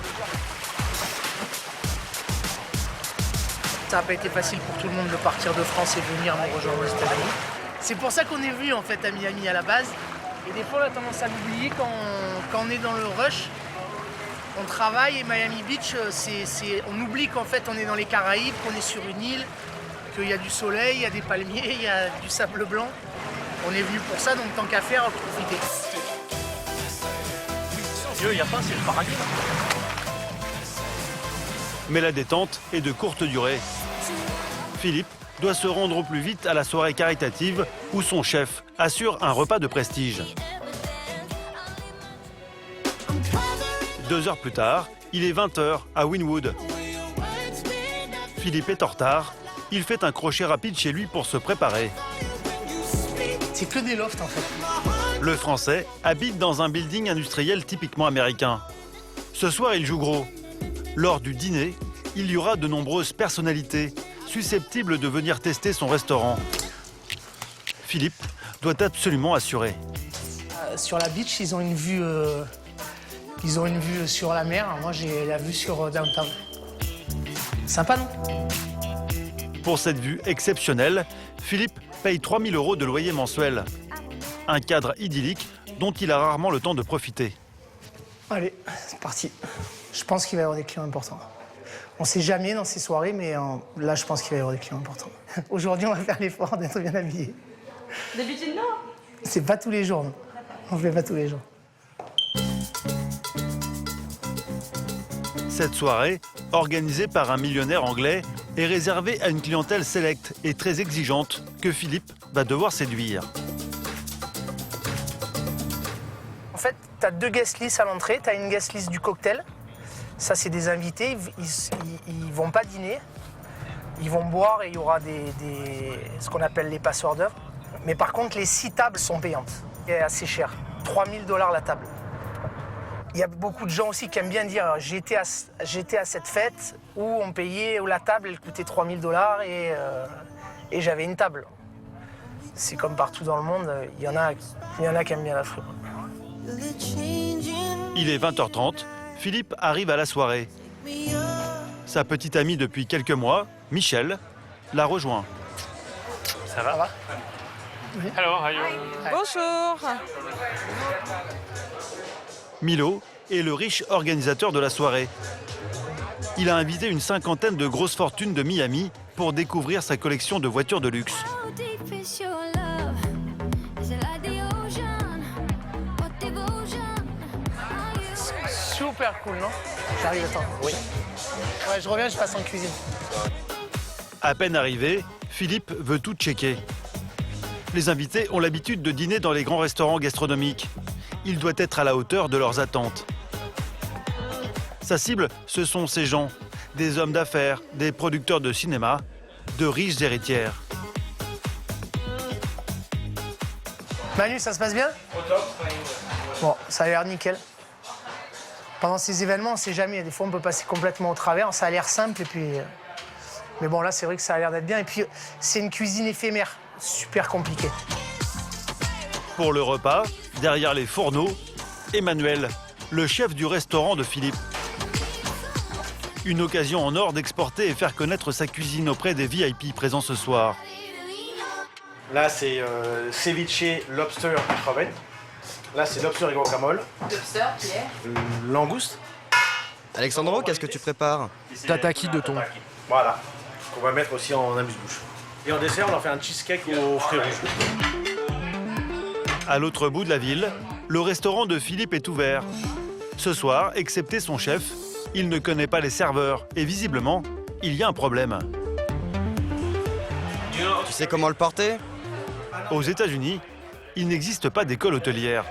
Ça n'a pas été facile pour tout le monde de partir de France et de venir nous rejoindre aux États-Unis. C'est pour ça qu'on est venu en fait à Miami à la base. Et des fois on a tendance à l'oublier quand on est dans le rush. On travaille et Miami Beach, on oublie qu'en fait on est dans les Caraïbes, qu'on est sur une île, qu'il y a du soleil, il y a des palmiers, il y a du sable blanc. On est venu pour ça, donc tant qu'à faire, profiter. Dieu, il n'y a pas, c'est le paradis. Mais la détente est de courte durée. Philippe doit se rendre au plus vite à la soirée caritative où son chef assure un repas de prestige. 2 heures plus tard, il est 20h à Wynwood. Philippe est en retard. Il fait un crochet rapide chez lui pour se préparer. C'est que des lofts en fait. Le Français habite dans un building industriel typiquement américain. Ce soir, il joue gros. Lors du dîner, il y aura de nombreuses personnalités susceptibles de venir tester son restaurant. Philippe doit absolument assurer. Sur la beach, ils ont une vue sur la mer. Moi, j'ai la vue sur downtown. Sympa, non? Pour cette vue exceptionnelle, Philippe paye 3 000 € de loyer mensuel. Un cadre idyllique dont il a rarement le temps de profiter. Allez, c'est parti. Je pense qu'il va y avoir des clients importants. On ne sait jamais dans ces soirées, mais là, je pense qu'il va y avoir des clients importants. Aujourd'hui, on va faire l'effort d'être bien habillés. D'habitude, non. C'est pas tous les jours, non. On ne fait pas tous les jours. Cette soirée, organisée par un millionnaire anglais, est réservée à une clientèle sélecte et très exigeante que Philippe va devoir séduire. En fait, tu as 2 guest lists à l'entrée. Tu as une guest list du cocktail. Ça, c'est des invités. Ils vont pas dîner. Ils vont boire et il y aura ce qu'on appelle les passeurs d'œuvre. Mais par contre, les 6 tables sont payantes. C'est assez cher. 3 000 $ la table. Il y a beaucoup de gens aussi qui aiment bien dire j'étais à cette fête où on payait, où la table elle coûtait 3 000 $ et j'avais une table. C'est comme partout dans le monde, il y en a qui aiment bien la frime. Il est 20h30, Philippe arrive à la soirée. Sa petite amie depuis quelques mois, Michel, la rejoint. Ça va? Oui. Hello, how are you? Bonjour. Milo est le riche organisateur de la soirée. Il a invité une 50aine de grosses fortunes de Miami pour découvrir sa collection de voitures de luxe. Super cool, non? J'arrive, attends. Oui. Ouais, je reviens, je passe en cuisine. À peine arrivé, Philippe veut tout checker. Les invités ont l'habitude de dîner dans les grands restaurants gastronomiques. Il doit être à la hauteur de leurs attentes. Sa cible, ce sont ces gens, des hommes d'affaires, des producteurs de cinéma, de riches héritières. Manu, ça se passe bien? Au top. Bon, ça a l'air nickel. Pendant ces événements, on ne sait jamais. Des fois, on peut passer complètement au travers. Ça a l'air simple et puis... Mais bon, là, c'est vrai que ça a l'air d'être bien. Et puis, c'est une cuisine éphémère. Super compliquée. Pour le repas, derrière les fourneaux, Emmanuel, le chef du restaurant de Philippe. Une occasion en or d'exporter et faire connaître sa cuisine auprès des VIP présents ce soir. Là, c'est ceviche lobster et crevette. Là, c'est lobster et guacamole. Lobster qui est Langouste. Alexandro, qu'est-ce que tu prépares? Tataki de thon. Voilà. Qu'on va mettre aussi en amuse-bouche. Et en dessert, on leur fait un cheesecake aux fruits rouges. À l'autre bout de la ville, le restaurant de Philippe est ouvert. Ce soir, excepté son chef, il ne connaît pas les serveurs et visiblement, il y a un problème. Tu sais comment le porter? Aux États-Unis, il n'existe pas d'école hôtelière.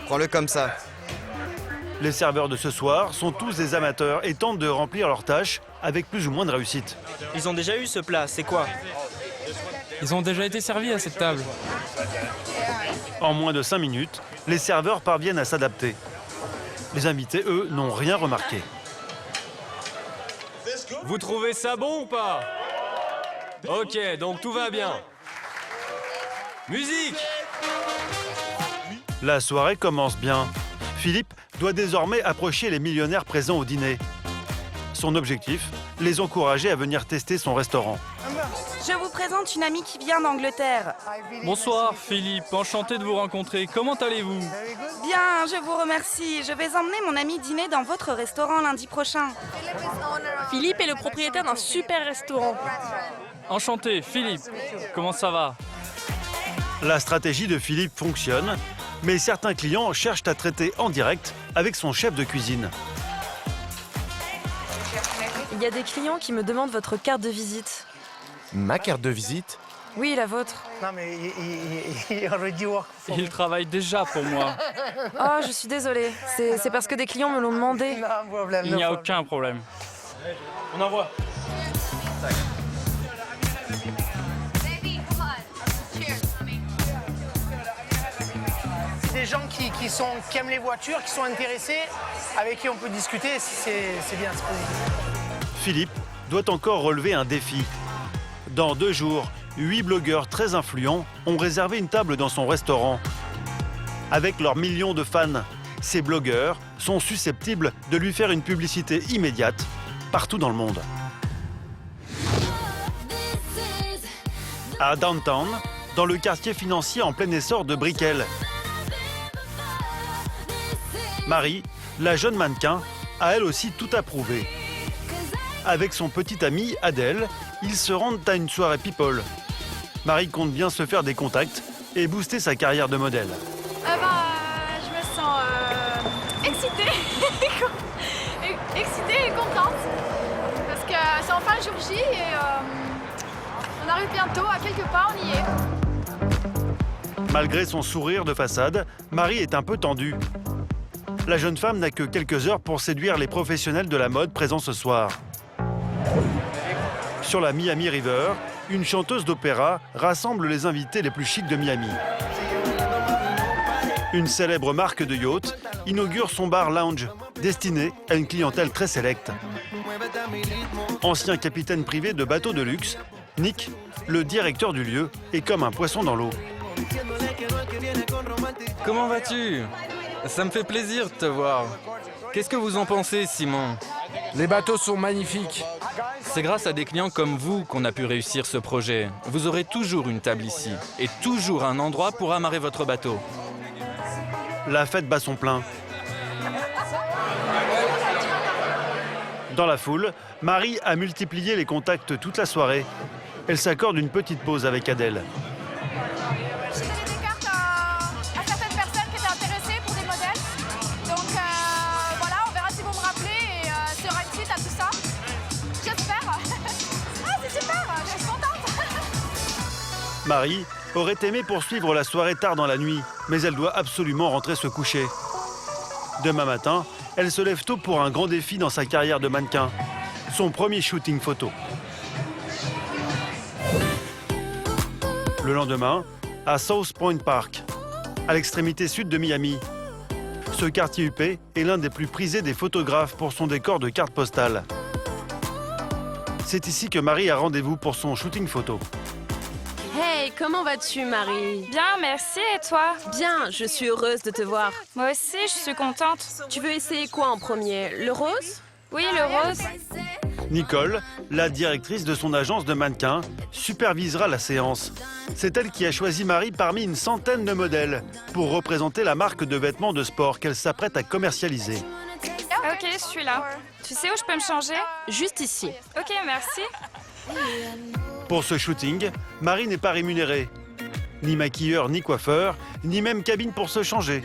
Prends-le comme ça. Les serveurs de ce soir sont tous des amateurs et tentent de remplir leurs tâches avec plus ou moins de réussite. Ils ont déjà eu ce plat, c'est quoi? Ils ont déjà été servis à cette table. En moins de 5 minutes, les serveurs parviennent à s'adapter. Les invités, eux, n'ont rien remarqué. Vous trouvez ça bon ou pas? Ok, donc tout va bien. Musique! La soirée commence bien. Philippe doit désormais approcher les millionnaires présents au dîner. Son objectif, les encourager à venir tester son restaurant. Je vous présente une amie qui vient d'Angleterre. Bonsoir Philippe, enchanté de vous rencontrer. Comment allez-vous? Bien, je vous remercie. Je vais emmener mon ami dîner dans votre restaurant lundi prochain. Philippe est le propriétaire d'un super restaurant. Enchanté, Philippe. Comment ça va? La stratégie de Philippe fonctionne. Mais certains clients cherchent à traiter en direct avec son chef de cuisine. Il y a des clients qui me demandent votre carte de visite. Ma carte de visite? Oui, la vôtre. Non, mais il already work for me. Il travaille déjà pour moi. Oh, je suis désolée. C'est parce que des clients me l'ont demandé. Il n'y a aucun problème. On envoie. C'est des gens qui aiment les voitures, qui sont intéressés, avec qui on peut discuter, c'est bien, c'est positif. Philippe doit encore relever un défi. Dans 2 jours, 8 blogueurs très influents ont réservé une table dans son restaurant. Avec leurs millions de fans, ces blogueurs sont susceptibles de lui faire une publicité immédiate partout dans le monde. À Downtown, dans le quartier financier en plein essor de Brickell, Marie, la jeune mannequin, a elle aussi tout approuvé. Avec son petit ami Adèle, ils se rendent à une soirée people. Marie compte bien se faire des contacts et booster sa carrière de modèle. Je me sens excitée. Excitée et contente. Parce que c'est enfin le jour J et on arrive bientôt, à quelque part, on y est. Malgré son sourire de façade, Marie est un peu tendue. La jeune femme n'a que quelques heures pour séduire les professionnels de la mode présents ce soir. Sur la Miami River, une chanteuse d'opéra rassemble les invités les plus chics de Miami. Une célèbre marque de yacht inaugure son bar lounge, destiné à une clientèle très sélecte. Ancien capitaine privé de bateaux de luxe, Nick, le directeur du lieu, est comme un poisson dans l'eau. Comment vas-tu? Ça me fait plaisir de te voir. Qu'est-ce que vous en pensez, Simon? Les bateaux sont magnifiques. C'est grâce à des clients comme vous qu'on a pu réussir ce projet. Vous aurez toujours une table ici et toujours un endroit pour amarrer votre bateau. La fête bat son plein. Dans la foule, Marie a multiplié les contacts toute la soirée. Elle s'accorde une petite pause avec Adèle. J'ai donné des cartes à certaines personnes qui étaient intéressées pour des modèles. Donc voilà, on verra si vous me rappelez et s'il y aura une suite à tout ça. J'espère. Ah, c'est super, je suis contente. Marie aurait aimé poursuivre la soirée tard dans la nuit, mais elle doit absolument rentrer se coucher. Demain matin, elle se lève tôt pour un grand défi dans sa carrière de mannequin, son premier shooting photo. Le lendemain, à South Point Park, à l'extrémité sud de Miami. Ce quartier huppé est l'un des plus prisés des photographes pour son décor de cartes postales. C'est ici que Marie a rendez-vous pour son shooting photo. Hey, comment vas-tu, Marie? Bien, merci. Et toi? Bien, je suis heureuse de te voir. Moi aussi, je suis contente. Tu veux essayer quoi en premier? Le rose? Oui, le rose. Nicole, la directrice de son agence de mannequins, supervisera la séance. C'est elle qui a choisi Marie parmi une centaine de modèles pour représenter la marque de vêtements de sport qu'elle s'apprête à commercialiser. Ok, je suis là. Tu sais où je peux me changer? Juste ici. Ok, merci. Pour ce shooting, Marie n'est pas rémunérée. Ni maquilleur, ni coiffeur, ni même cabine pour se changer.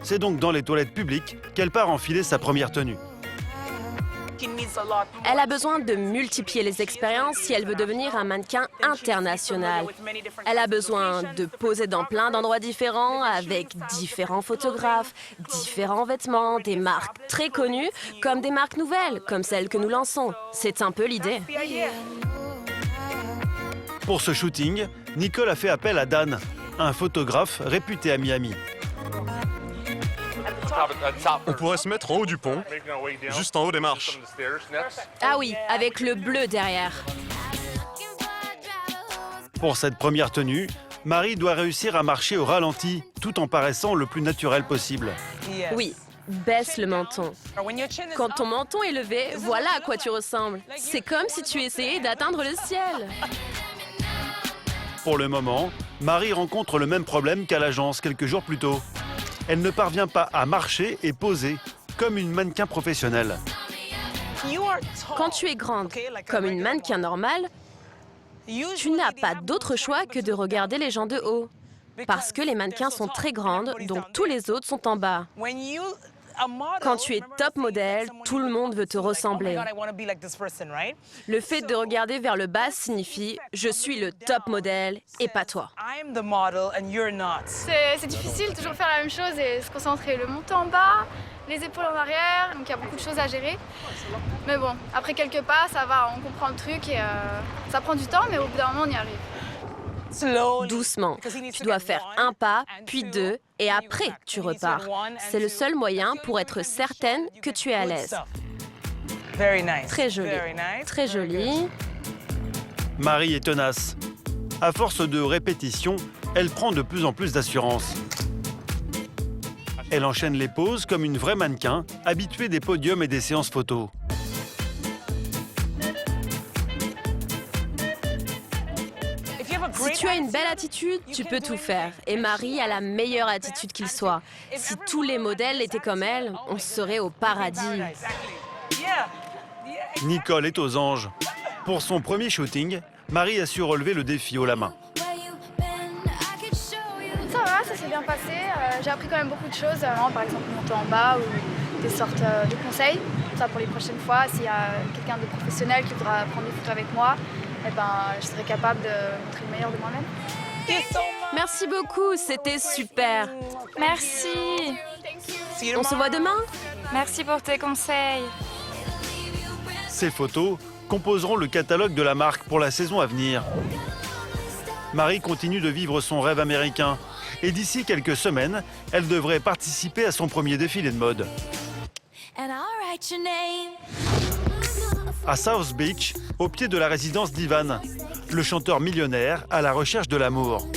C'est donc dans les toilettes publiques qu'elle part enfiler sa première tenue. Elle a besoin de multiplier les expériences si elle veut devenir un mannequin international. Elle a besoin de poser dans plein d'endroits différents avec différents photographes, différents vêtements, des marques très connues comme des marques nouvelles, comme celles que nous lançons. C'est un peu l'idée. Pour ce shooting, Nicole a fait appel à Dan, un photographe réputé à Miami. On pourrait se mettre en haut du pont, juste en haut des marches. Ah oui, avec le bleu derrière. Pour cette première tenue, Marie doit réussir à marcher au ralenti, tout en paraissant le plus naturel possible. Oui, baisse le menton. Quand ton menton est levé, voilà à quoi tu ressembles. C'est comme si tu essayais d'atteindre le ciel. Pour le moment, Marie rencontre le même problème qu'à l'agence quelques jours plus tôt. Elle ne parvient pas à marcher et poser comme une mannequin professionnelle. Quand tu es grande, comme une mannequin normale, tu n'as pas d'autre choix que de regarder les gens de haut. Parce que les mannequins sont très grandes, donc tous les autres sont en bas. Quand tu es top modèle, tout le monde veut te ressembler. Le fait de regarder vers le bas signifie « je suis le top modèle et pas toi ». C'est difficile, toujours faire la même chose et se concentrer. Le monter en bas, les épaules en arrière, donc il y a beaucoup de choses à gérer. Mais bon, après quelques pas, ça va, on comprend le truc et ça prend du temps, mais au bout d'un moment, on y arrive. Doucement. Tu dois faire un pas, puis deux, et après, tu repars. C'est le seul moyen pour être certaine que tu es à l'aise. Très joli. Très joli. Marie est tenace. À force de répétition, elle prend de plus en plus d'assurance. Elle enchaîne les poses comme une vraie mannequin, habituée des podiums et des séances photos. Si tu as une belle attitude, tu peux tout faire. Et Marie a la meilleure attitude qu'il soit. Si tous les modèles étaient comme elle, on serait au paradis. Nicole est aux anges. Pour son premier shooting, Marie a su relever le défi haut la main. Ça va, ça s'est bien passé. J'ai appris quand même beaucoup de choses. Par exemple, monter en bas ou des sortes de conseils. Ça pour les prochaines fois, s'il y a quelqu'un de professionnel qui voudra prendre des photos avec moi, eh ben, je serai capable de montrer le meilleur de moi-même. Merci beaucoup, c'était super. Merci. On se voit demain? Merci pour tes conseils. Ces photos composeront le catalogue de la marque pour la saison à venir. Marie continue de vivre son rêve américain. Et d'ici quelques semaines, elle devrait participer à son premier défilé de mode. À South Beach, au pied de la résidence d'Ivan, le chanteur millionnaire à la recherche de l'amour.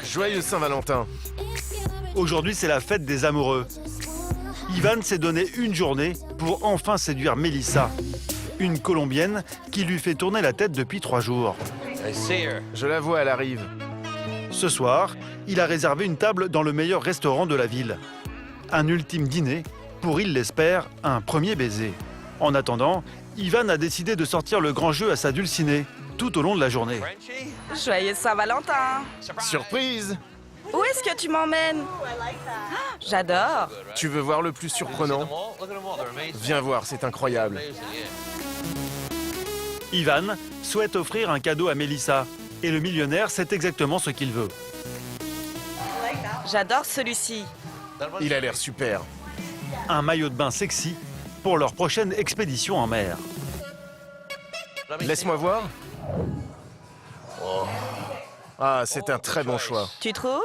Joyeux Saint-Valentin. Aujourd'hui, c'est la fête des amoureux. Ivan s'est donné une journée pour enfin séduire Melissa, une Colombienne qui lui fait tourner la tête depuis 3 jours. Je la vois, elle arrive. Ce soir, il a réservé une table dans le meilleur restaurant de la ville. Un ultime dîner pour, il l'espère, un premier baiser. En attendant, Ivan a décidé de sortir le grand jeu à sa dulcinée tout au long de la journée. Joyeux Saint-Valentin! Surprise! Où est-ce que tu m'emmènes? J'adore! Tu veux voir le plus surprenant? Viens voir, c'est incroyable. Ivan souhaite offrir un cadeau à Melissa et le millionnaire sait exactement ce qu'il veut. J'adore celui-ci. Il a l'air super. Un maillot de bain sexy pour leur prochaine expédition en mer. Laisse-moi voir. Ah, c'est un très bon choix. Tu trouves?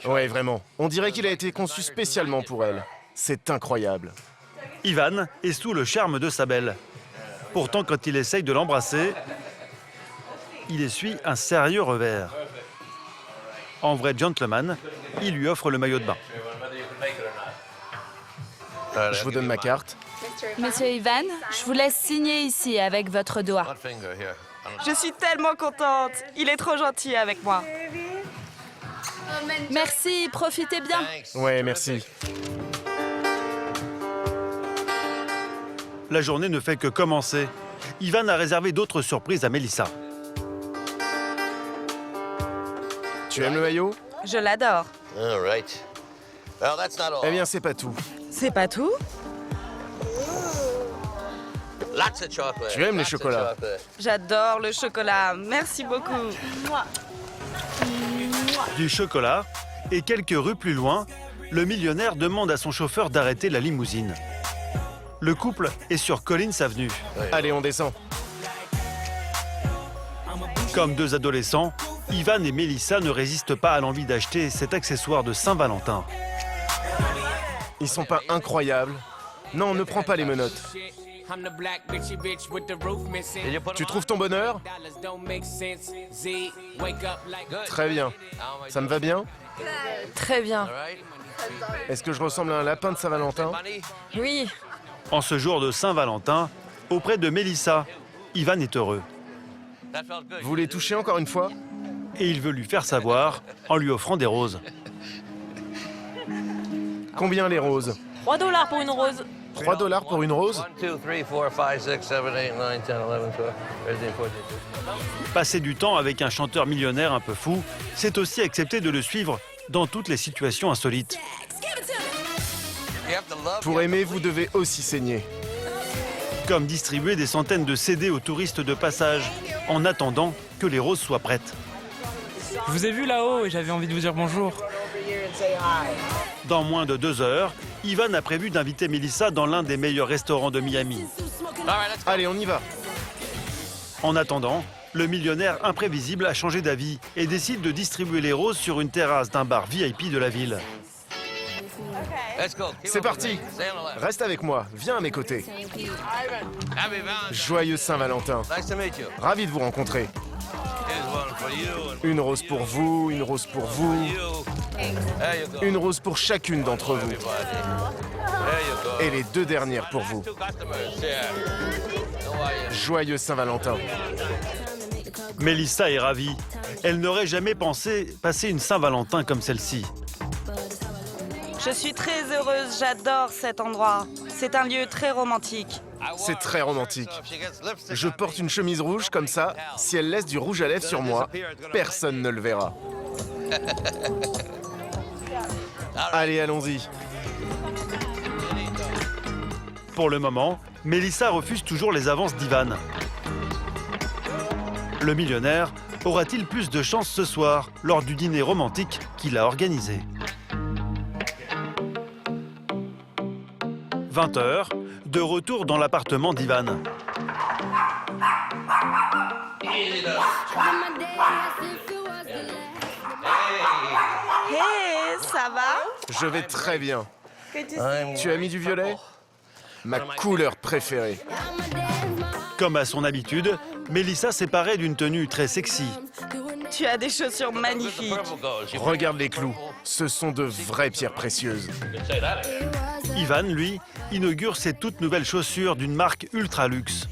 Ouais, vraiment. On dirait qu'il a été conçu spécialement pour elle. C'est incroyable. Ivan est sous le charme de sa belle. Pourtant, quand il essaye de l'embrasser, il essuie un sérieux revers. En vrai gentleman, il lui offre le maillot de bain. Je vous donne ma carte. Monsieur Ivan, je vous laisse signer ici avec votre doigt. Je suis tellement contente. Il est trop gentil avec moi. Merci, profitez bien. Ouais, merci. La journée ne fait que commencer. Ivan a réservé d'autres surprises à Melissa. Tu aimes le maillot? Je l'adore. Eh bien, c'est pas tout. C'est pas tout? Tu aimes les chocolats? J'adore le chocolat. Merci beaucoup. Du chocolat, et quelques rues plus loin, le millionnaire demande à son chauffeur d'arrêter la limousine. Le couple est sur Collins Avenue. Allez, on descend. Comme 2 adolescents, Ivan et Melissa ne résistent pas à l'envie d'acheter cet accessoire de Saint-Valentin. Ils sont pas incroyables? Non, ne prends pas les menottes. Tu trouves ton bonheur? Très bien. Ça me va bien? Très bien. Est-ce que je ressemble à un lapin de Saint-Valentin? Oui. En ce jour de Saint-Valentin, auprès de Melissa, Ivan est heureux. Vous les touchez encore une fois? Et il veut lui faire savoir en lui offrant des roses. Combien les roses? 3 $ pour une rose. $3 pour une rose? 1, 2, 3, 4, 5, 6, 7, 8, 9, 10, 11, 12, 13, 14. Passer du temps avec un chanteur millionnaire un peu fou, c'est aussi accepter de le suivre dans toutes les situations insolites. Pour aimer, vous devez aussi saigner. Comme distribuer des centaines de CD aux touristes de passage, en attendant que les roses soient prêtes. Je vous ai vu là-haut et j'avais envie de vous dire bonjour. Dans moins de 2 heures, Ivan a prévu d'inviter Melissa dans l'un des meilleurs restaurants de Miami. Allez, on y va. En attendant, le millionnaire imprévisible a changé d'avis et décide de distribuer les roses sur une terrasse d'un bar VIP de la ville. C'est parti. Reste avec moi, viens à mes côtés. Joyeux Saint-Valentin. Ravi de vous rencontrer. Une rose pour vous, une rose pour vous. Une rose pour chacune d'entre vous. Et les 2 dernières pour vous. Joyeux Saint-Valentin. Melissa est ravie. Elle n'aurait jamais pensé passer une Saint-Valentin comme celle-ci. Je suis très heureuse, j'adore cet endroit. C'est un lieu très romantique. C'est très romantique. Je porte une chemise rouge comme ça. Si elle laisse du rouge à lèvres sur moi, personne ne le verra. Allez, allons-y. Pour le moment, Melissa refuse toujours les avances d'Ivan. Le millionnaire aura-t-il plus de chance ce soir lors du dîner romantique qu'il a organisé? 20h, de retour dans l'appartement d'Ivan. Hey, ça va? Je vais très bien. Tu as mis du violet? Ma couleur préférée. Comme à son habitude, Melissa s'est parée d'une tenue très sexy. Tu as des chaussures magnifiques. Regarde les clous. Ce sont de vraies pierres précieuses. Ivan, lui, inaugure ses toutes nouvelles chaussures d'une marque ultra luxe.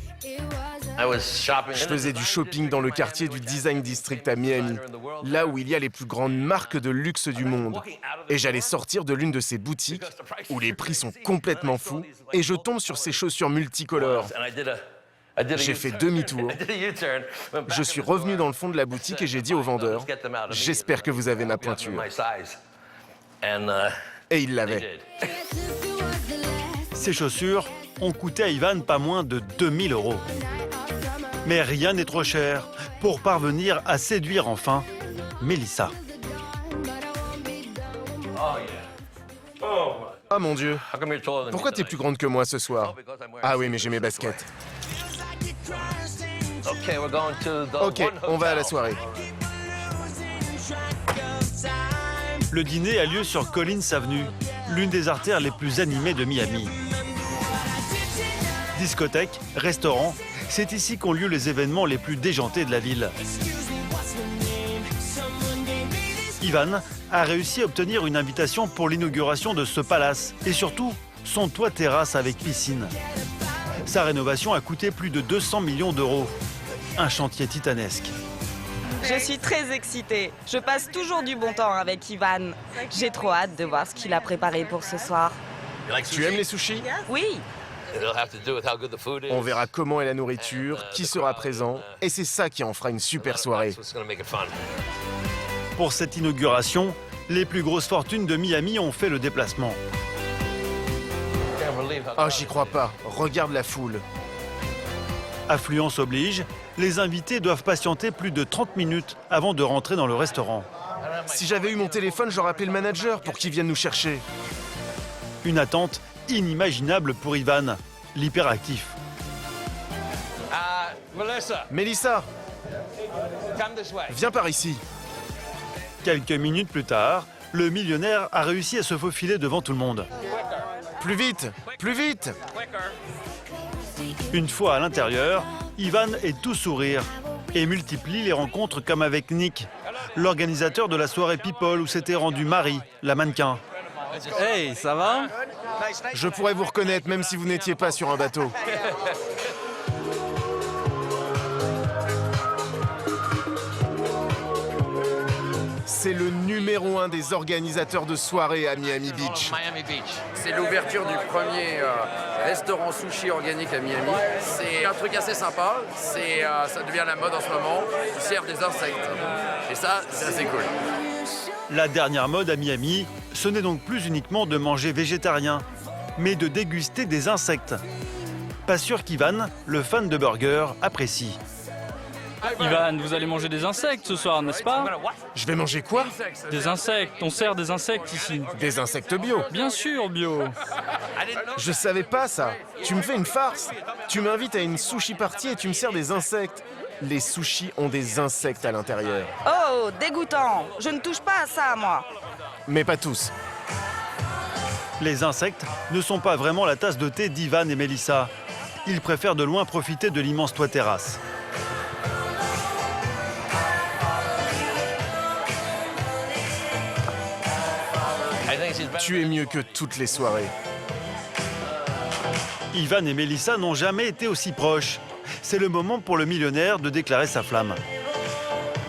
Je faisais du shopping dans le quartier du Design District à Miami, là où il y a les plus grandes marques de luxe du monde. Et j'allais sortir de l'une de ces boutiques où les prix sont complètement fous et je tombe sur ces chaussures multicolores. J'ai fait demi-tour. Je suis revenu dans le fond de la boutique et j'ai dit au vendeur, « J'espère que vous avez ma pointure. » Et il l'avait. Ces chaussures ont coûté à Ivan pas moins de 2000 €. Mais rien n'est trop cher pour parvenir à séduire enfin Melissa. Oh mon Dieu, pourquoi t'es plus grande que moi ce soir? Ah oui, mais j'ai mes baskets. Ok, on va à la soirée. Le dîner a lieu sur Collins Avenue, l'une des artères les plus animées de Miami. Discothèque, restaurant, c'est ici qu'ont lieu les événements les plus déjantés de la ville. Ivan a réussi à obtenir une invitation pour l'inauguration de ce palace et surtout son toit terrasse avec piscine. Sa rénovation a coûté plus de 200 millions €. Un chantier titanesque. Je suis très excitée. Je passe toujours du bon temps avec Ivan. J'ai trop hâte de voir ce qu'il a préparé pour ce soir. Tu aimes les sushis? Oui. On verra comment est la nourriture, qui sera présent, et c'est ça qui en fera une super soirée. Pour cette inauguration, les plus grosses fortunes de Miami ont fait le déplacement. Oh, j'y crois pas. Regarde la foule. Affluence oblige, les invités doivent patienter plus de 30 minutes avant de rentrer dans le restaurant. Si j'avais eu mon téléphone, j'aurais appelé le manager pour qu'il vienne nous chercher. Une attente inimaginable pour Ivan, l'hyperactif. Melissa, viens par ici. Quelques minutes plus tard, le millionnaire a réussi à se faufiler devant tout le monde. Plus vite, plus vite! Une fois à l'intérieur, Ivan est tout sourire et multiplie les rencontres comme avec Nick, l'organisateur de la soirée People où s'était rendue Marie, la mannequin. Hey, ça va? Je pourrais vous reconnaître même si vous n'étiez pas sur un bateau. C'est le numéro 1 des organisateurs de soirées à Miami Beach. C'est l'ouverture du premier restaurant sushi organique à Miami. C'est un truc assez sympa. Ça devient la mode en ce moment. Ils servent des insectes. Et ça, c'est assez cool. La dernière mode à Miami, ce n'est donc plus uniquement de manger végétarien, mais de déguster des insectes. Pas sûr qu'Ivan, le fan de burgers, apprécie. Ivan, vous allez manger des insectes ce soir, n'est-ce pas? Je vais manger quoi? Des insectes, on sert des insectes ici. Des insectes bio? Bien sûr, bio. Je savais pas ça. Tu me fais une farce. Tu m'invites à une sushi party et tu me sers des insectes. Les sushis ont des insectes à l'intérieur. Oh, dégoûtant. Je ne touche pas à ça, moi. Mais pas tous. Les insectes ne sont pas vraiment la tasse de thé d'Ivan et Melissa. Ils préfèrent de loin profiter de l'immense toit terrasse. Tu es mieux que toutes les soirées. Ivan et Melissa n'ont jamais été aussi proches. C'est le moment pour le millionnaire de déclarer sa flamme.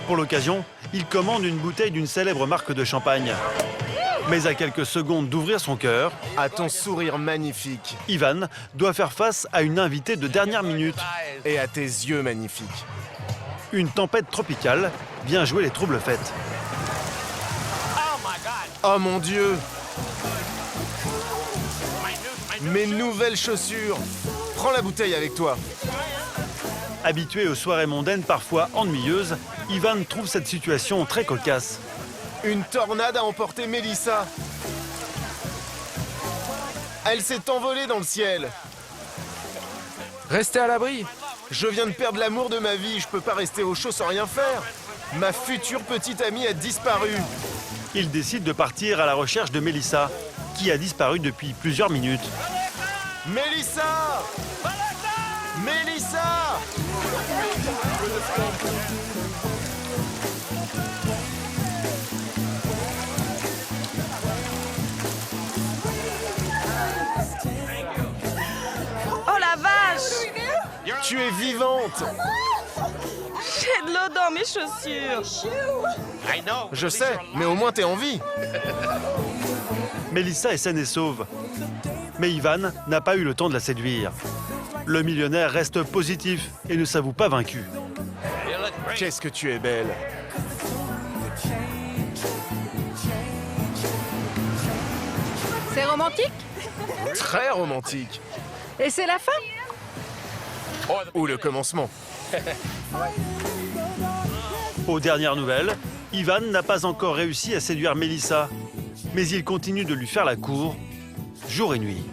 Pour l'occasion, il commande une bouteille d'une célèbre marque de champagne. Mais à quelques secondes d'ouvrir son cœur, à ton sourire magnifique, Ivan doit faire face à une invitée de dernière minute. Et à tes yeux magnifiques. Une tempête tropicale vient jouer les troubles fêtes. Oh mon Dieu! Mes nouvelles chaussures! Prends la bouteille avec toi. Habitué aux soirées mondaines parfois ennuyeuses, Ivan trouve cette situation très cocasse. Une tornade a emporté Melissa. Elle s'est envolée dans le ciel. Restez à l'abri. Je viens de perdre l'amour de ma vie, je peux pas rester au chaud sans rien faire. Ma future petite amie a disparu. Il décide de partir à la recherche de Melissa, qui a disparu depuis plusieurs minutes. Melissa! Melissa! Oh la vache! Tu es vivante! J'ai de l'eau dans mes chaussures. Je sais, mais au moins t'es en vie. Melissa est saine et sauve. Mais Ivan n'a pas eu le temps de la séduire. Le millionnaire reste positif et ne s'avoue pas vaincu. Qu'est-ce que tu es belle. C'est romantique? Très romantique. Et c'est la fin? Ou le commencement. Aux dernières nouvelles, Ivan n'a pas encore réussi à séduire Melissa, mais il continue de lui faire la cour, jour et nuit.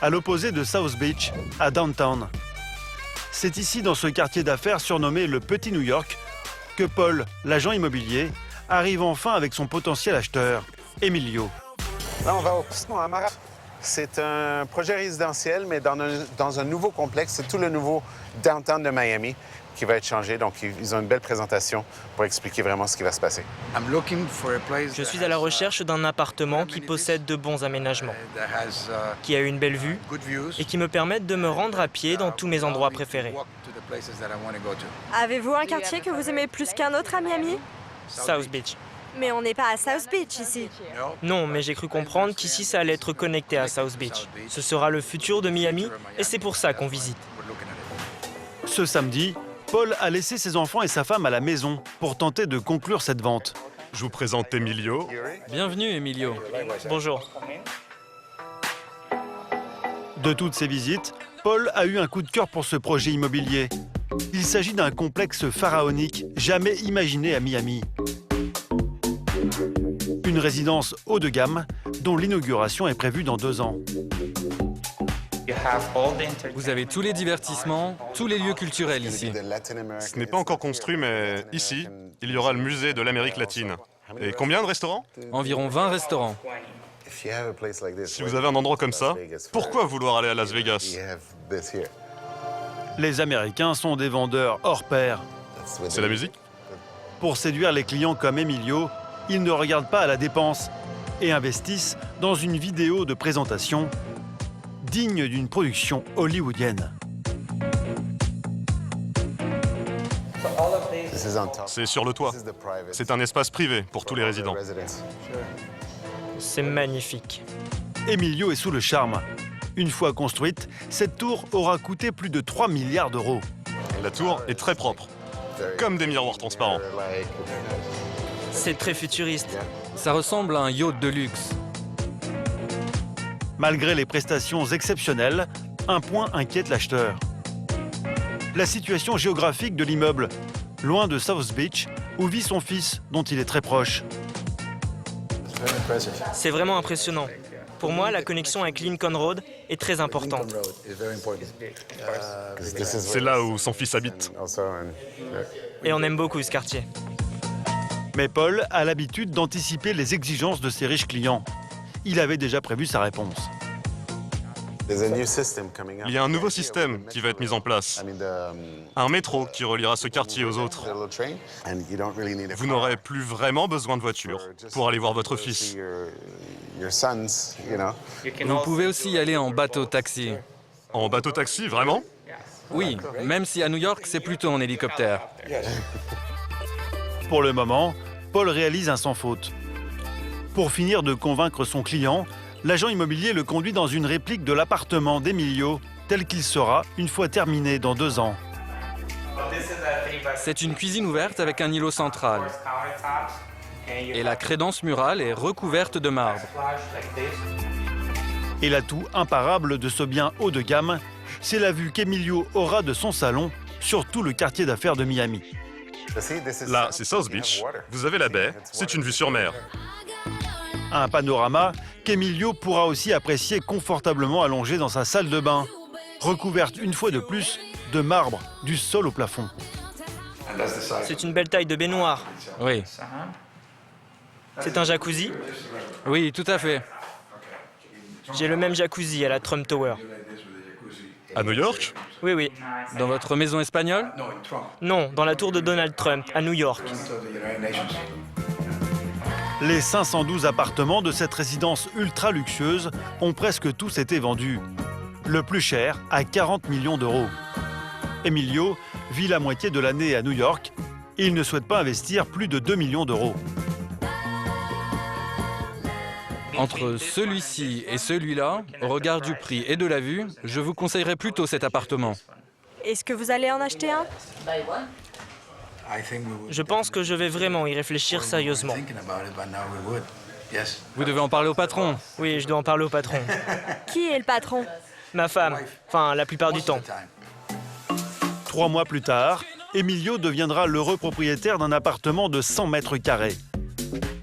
À l'opposé de South Beach, à Downtown. C'est ici, dans ce quartier d'affaires surnommé le Petit New York, que Paul, l'agent immobilier, arrive enfin avec son potentiel acheteur, Emilio. Là, on va au Piston Amara. C'est un projet résidentiel, mais dans un nouveau complexe. C'est tout le nouveau downtown de Miami qui va être changé. Donc, ils ont une belle présentation pour expliquer vraiment ce qui va se passer. Je suis à la recherche d'un appartement qui possède de bons aménagements, qui a une belle vue et qui me permette de me rendre à pied dans tous mes endroits préférés. Avez-vous un quartier que vous aimez plus qu'un autre à Miami? South Beach. Mais on n'est pas à South Beach ici. Non, mais j'ai cru comprendre qu'ici ça allait être connecté à South Beach. Ce sera le futur de Miami et c'est pour ça qu'on visite. Ce samedi, Paul a laissé ses enfants et sa femme à la maison pour tenter de conclure cette vente. Je vous présente Emilio. Bienvenue, Emilio. Bonjour. De toutes ces visites, Paul a eu un coup de cœur pour ce projet immobilier. Il s'agit d'un complexe pharaonique jamais imaginé à Miami. Une résidence haut de gamme dont l'inauguration est prévue dans 2 ans. Vous avez tous les divertissements, tous les lieux culturels ici. Ce n'est pas encore construit, mais ici, il y aura le musée de l'Amérique latine. Et combien de restaurants? Environ 20 restaurants. Si vous avez un endroit comme ça, pourquoi vouloir aller à Las Vegas? Les Américains sont des vendeurs hors pair. C'est la musique? Pour séduire les clients comme Emilio, ils ne regardent pas à la dépense et investissent dans une vidéo de présentation digne d'une production hollywoodienne. C'est sur le toit. C'est un espace privé pour tous les résidents. C'est magnifique. Emilio est sous le charme. Une fois construite, cette tour aura coûté plus de 3 milliards d'euros. La tour est très propre, comme des miroirs transparents. C'est très futuriste. Ça ressemble à un yacht de luxe. Malgré les prestations exceptionnelles, un point inquiète l'acheteur. La situation géographique de l'immeuble, loin de South Beach, où vit son fils, dont il est très proche. C'est vraiment impressionnant. Pour moi, la connexion avec Lincoln Road est très importante. C'est là où son fils habite. Et on aime beaucoup ce quartier. Mais Paul a l'habitude d'anticiper les exigences de ses riches clients. Il avait déjà prévu sa réponse. Il y a un nouveau système qui va être mis en place. Un métro qui reliera ce quartier aux autres. Vous n'aurez plus vraiment besoin de voiture pour aller voir votre fils. Vous pouvez aussi y aller en bateau-taxi. En bateau-taxi, vraiment? Oui, même si à New York, c'est plutôt en hélicoptère. Pour le moment, Paul réalise un sans faute. Pour finir de convaincre son client, l'agent immobilier le conduit dans une réplique de l'appartement d'Emilio, tel qu'il sera une fois terminé dans 2 ans. C'est une cuisine ouverte avec un îlot central. Et la crédence murale est recouverte de marbre. Et l'atout imparable de ce bien haut de gamme, c'est la vue qu'Emilio aura de son salon sur tout le quartier d'affaires de Miami. Là, c'est South Beach. Vous avez la baie, c'est une vue sur mer. Un panorama qu'Emilio pourra aussi apprécier confortablement allongé dans sa salle de bain, recouverte une fois de plus de marbre du sol au plafond. C'est une belle taille de baignoire. Oui. C'est un jacuzzi? Oui, tout à fait. J'ai le même jacuzzi à la Trump Tower. À New York? Oui, oui. Dans votre maison espagnole? Non, dans la tour de Donald Trump, à New York. Les 512 appartements de cette résidence ultra luxueuse ont presque tous été vendus. Le plus cher à 40 millions d'euros. Emilio vit la moitié de l'année à New York et il ne souhaite pas investir plus de 2 millions d'euros. Entre celui-ci et celui-là, au regard du prix et de la vue, je vous conseillerais plutôt cet appartement. Est-ce que vous allez en acheter un? Je pense que je vais vraiment y réfléchir sérieusement. Vous devez en parler au patron. Oui, je dois en parler au patron. Qui est le patron? Ma femme. Enfin, la plupart du temps. 3 mois plus tard, Emilio deviendra l'heureux propriétaire d'un appartement de 100 mètres carrés.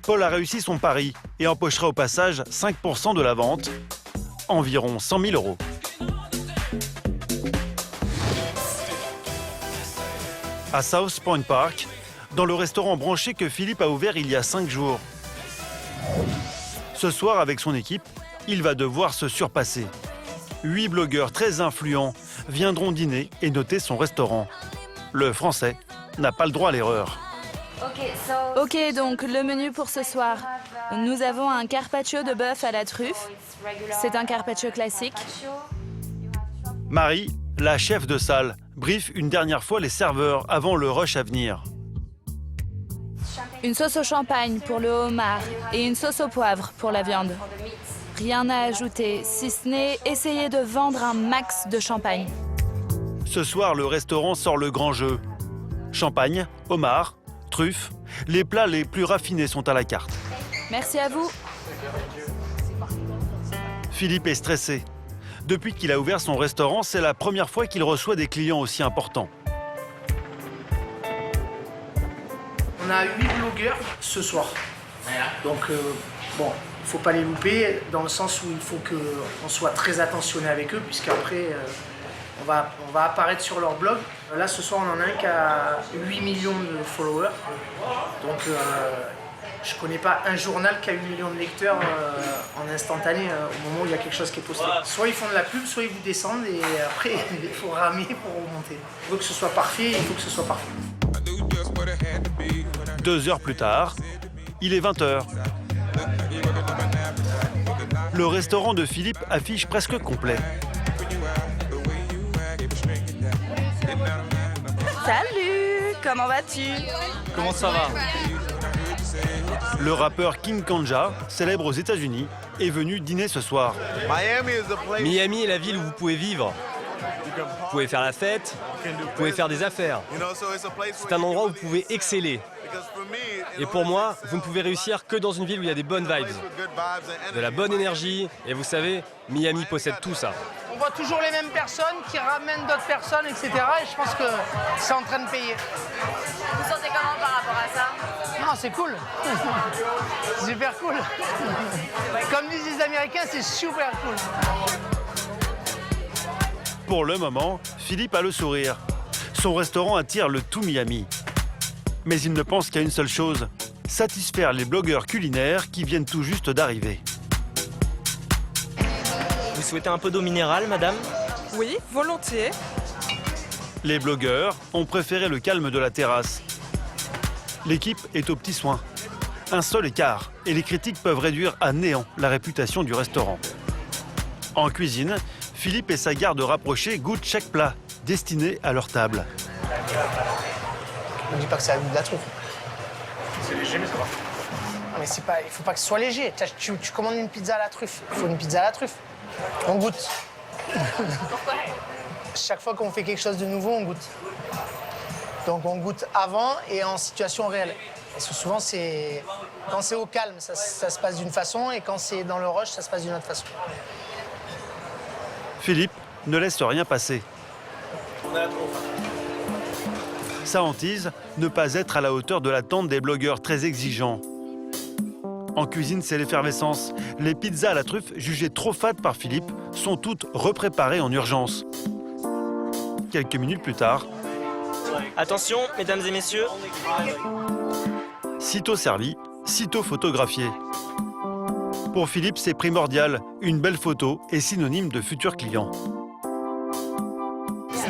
Paul a réussi son pari et empochera au passage 5% de la vente, environ 100 000 euros. À South Point Park, dans le restaurant branché que Philippe a ouvert il y a 5 jours. Ce soir, avec son équipe, il va devoir se surpasser. 8 blogueurs très influents viendront dîner et noter son restaurant. Le Français n'a pas le droit à l'erreur. Ok, donc le menu pour ce soir. Nous avons un carpaccio de bœuf à la truffe. C'est un carpaccio classique. Marie, la chef de salle, briefe une dernière fois les serveurs avant le rush à venir. Une sauce au champagne pour le homard et une sauce au poivre pour la viande. Rien à ajouter, si ce n'est essayer de vendre un max de champagne. Ce soir, le restaurant sort le grand jeu. Champagne, homard, truffes, les plats les plus raffinés sont à la carte. Merci à vous. Philippe est stressé. Depuis qu'il a ouvert son restaurant, c'est la première fois qu'il reçoit des clients aussi importants. On a 8 blogueurs ce soir. Donc, bon, il ne faut pas les louper, dans le sens où il faut qu'on soit très attentionné avec eux, puisqu'après, on va apparaître sur leur blog. Là, ce soir, on en a un qui a 8 millions de followers. Donc, je ne connais pas un journal qui a 8 millions de lecteurs en instantané au moment où il y a quelque chose qui est posté. Soit ils font de la pub, soit ils vous descendent et après, il faut ramer pour remonter. Il faut que ce soit parfait, il faut que ce soit parfait. 2 heures plus tard, il est 20h. Le restaurant de Philippe affiche presque complet. Salut! comment vas-tu? Comment ça va? Le rappeur King Kanja, célèbre aux États-Unis, est venu dîner ce soir. Miami est la ville où vous pouvez vivre. Vous pouvez faire la fête, vous pouvez faire des affaires. C'est un endroit où vous pouvez exceller. Et pour moi, vous ne pouvez réussir que dans une ville où il y a des bonnes vibes, de la bonne énergie. Et vous savez, Miami possède tout ça. On voit toujours les mêmes personnes qui ramènent d'autres personnes, etc. Et je pense que c'est en train de payer. Vous sentez comment par rapport à ça? Non, c'est cool. Super cool. Comme disent les Américains, c'est super cool. Pour le moment, Philippe a le sourire. Son restaurant attire le tout Miami. Mais il ne pense qu'à une seule chose, satisfaire les blogueurs culinaires qui viennent tout juste d'arriver. Vous souhaitez un peu d'eau minérale, madame? Oui, volontiers. Les blogueurs ont préféré le calme de la terrasse. L'équipe est aux petits soins. Un seul écart, et les critiques peuvent réduire à néant la réputation du restaurant. En cuisine, Philippe et sa garde rapprochée goûtent chaque plat, destiné à leur table. Ne dis pas que c'est à de la truffe. C'est léger, mais ça va. Non, mais c'est pas, il faut pas que ce soit léger. Tu commandes une pizza à la truffe. Il faut une pizza à la truffe. On goûte. Pourquoi? Chaque fois qu'on fait quelque chose de nouveau, on goûte. Donc on goûte avant et en situation réelle. Parce que souvent, quand c'est au calme, ça se passe d'une façon, et quand c'est dans le rush, ça se passe d'une autre façon. Philippe ne laisse rien passer. Sa hantise, ne pas être à la hauteur de l'attente des blogueurs très exigeants. En cuisine, c'est l'effervescence. Les pizzas à la truffe, jugées trop fades par Philippe, sont toutes repréparées en urgence. Quelques minutes plus tard, Attention, mesdames et messieurs. sitôt servi, sitôt photographié. Pour Philippe, c'est primordial. Une belle photo est synonyme de futur client.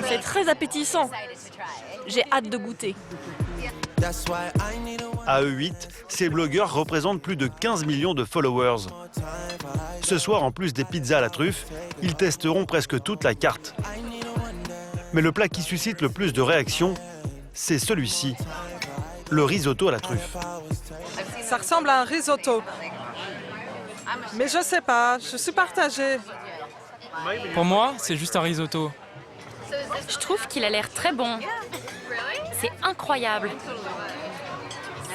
C'est très appétissant. J'ai hâte de goûter. À eux 8, ces blogueurs représentent plus de 15 millions de followers. Ce soir, en plus des pizzas à la truffe, ils testeront presque toute la carte. Mais le plat qui suscite le plus de réactions, c'est celui-ci, le risotto à la truffe. Ça ressemble à un risotto. Mais je sais pas, je suis partagée. Pour moi, c'est juste un risotto. Je trouve qu'il a l'air très bon. C'est incroyable.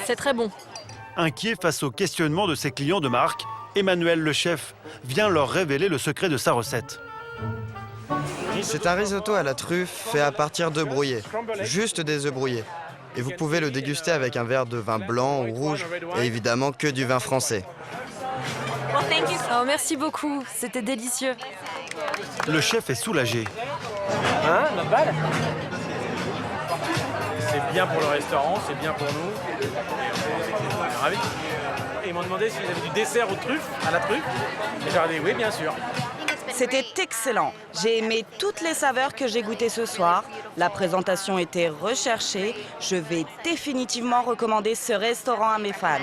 C'est très bon. Inquiet face au questionnement de ses clients de marque, Emmanuel le chef vient leur révéler le secret de sa recette. C'est un risotto à la truffe fait à partir d'œufs brouillés, juste des œufs brouillés. Et vous pouvez le déguster avec un verre de vin blanc ou rouge, et évidemment que du vin français. Oh, merci beaucoup, c'était délicieux. Le chef est soulagé. Hein, la balle? C'est bien pour le restaurant, c'est bien pour nous. Et on est ravis. Et ils m'ont demandé s'ils avaient du dessert aux truffes, à la truffe. Et j'ai dit oui, bien sûr. C'était excellent. J'ai aimé toutes les saveurs que j'ai goûtées ce soir. La présentation était recherchée. Je vais définitivement recommander ce restaurant à mes fans.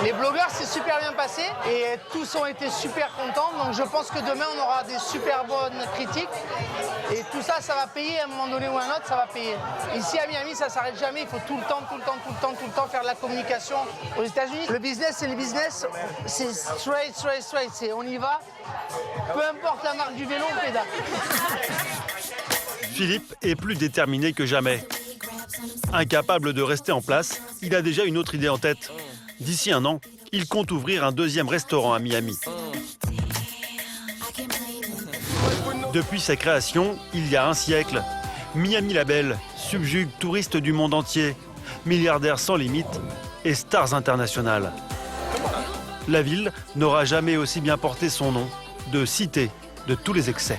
Les blogueurs, c'est super bien passé et tous ont été super contents. Donc je pense que demain, on aura des super bonnes critiques. Et tout ça, ça va payer à un moment donné ou à un autre, ça va payer. Ici à Miami, ça ne s'arrête jamais. Il faut tout le temps faire de la communication. Aux États-Unis, le business, c'est le business. C'est straight. C'est on y va. Peu importe la marque du vélo, on pédale. Philippe est plus déterminé que jamais. Incapable de rester en place, il a déjà une autre idée en tête. D'ici un an, il compte ouvrir un deuxième restaurant à Miami. Depuis sa création, il y a un siècle, Miami Label subjugue touristes du monde entier, milliardaires sans limite et stars internationales. La ville n'aura jamais aussi bien porté son nom, de cité de tous les excès.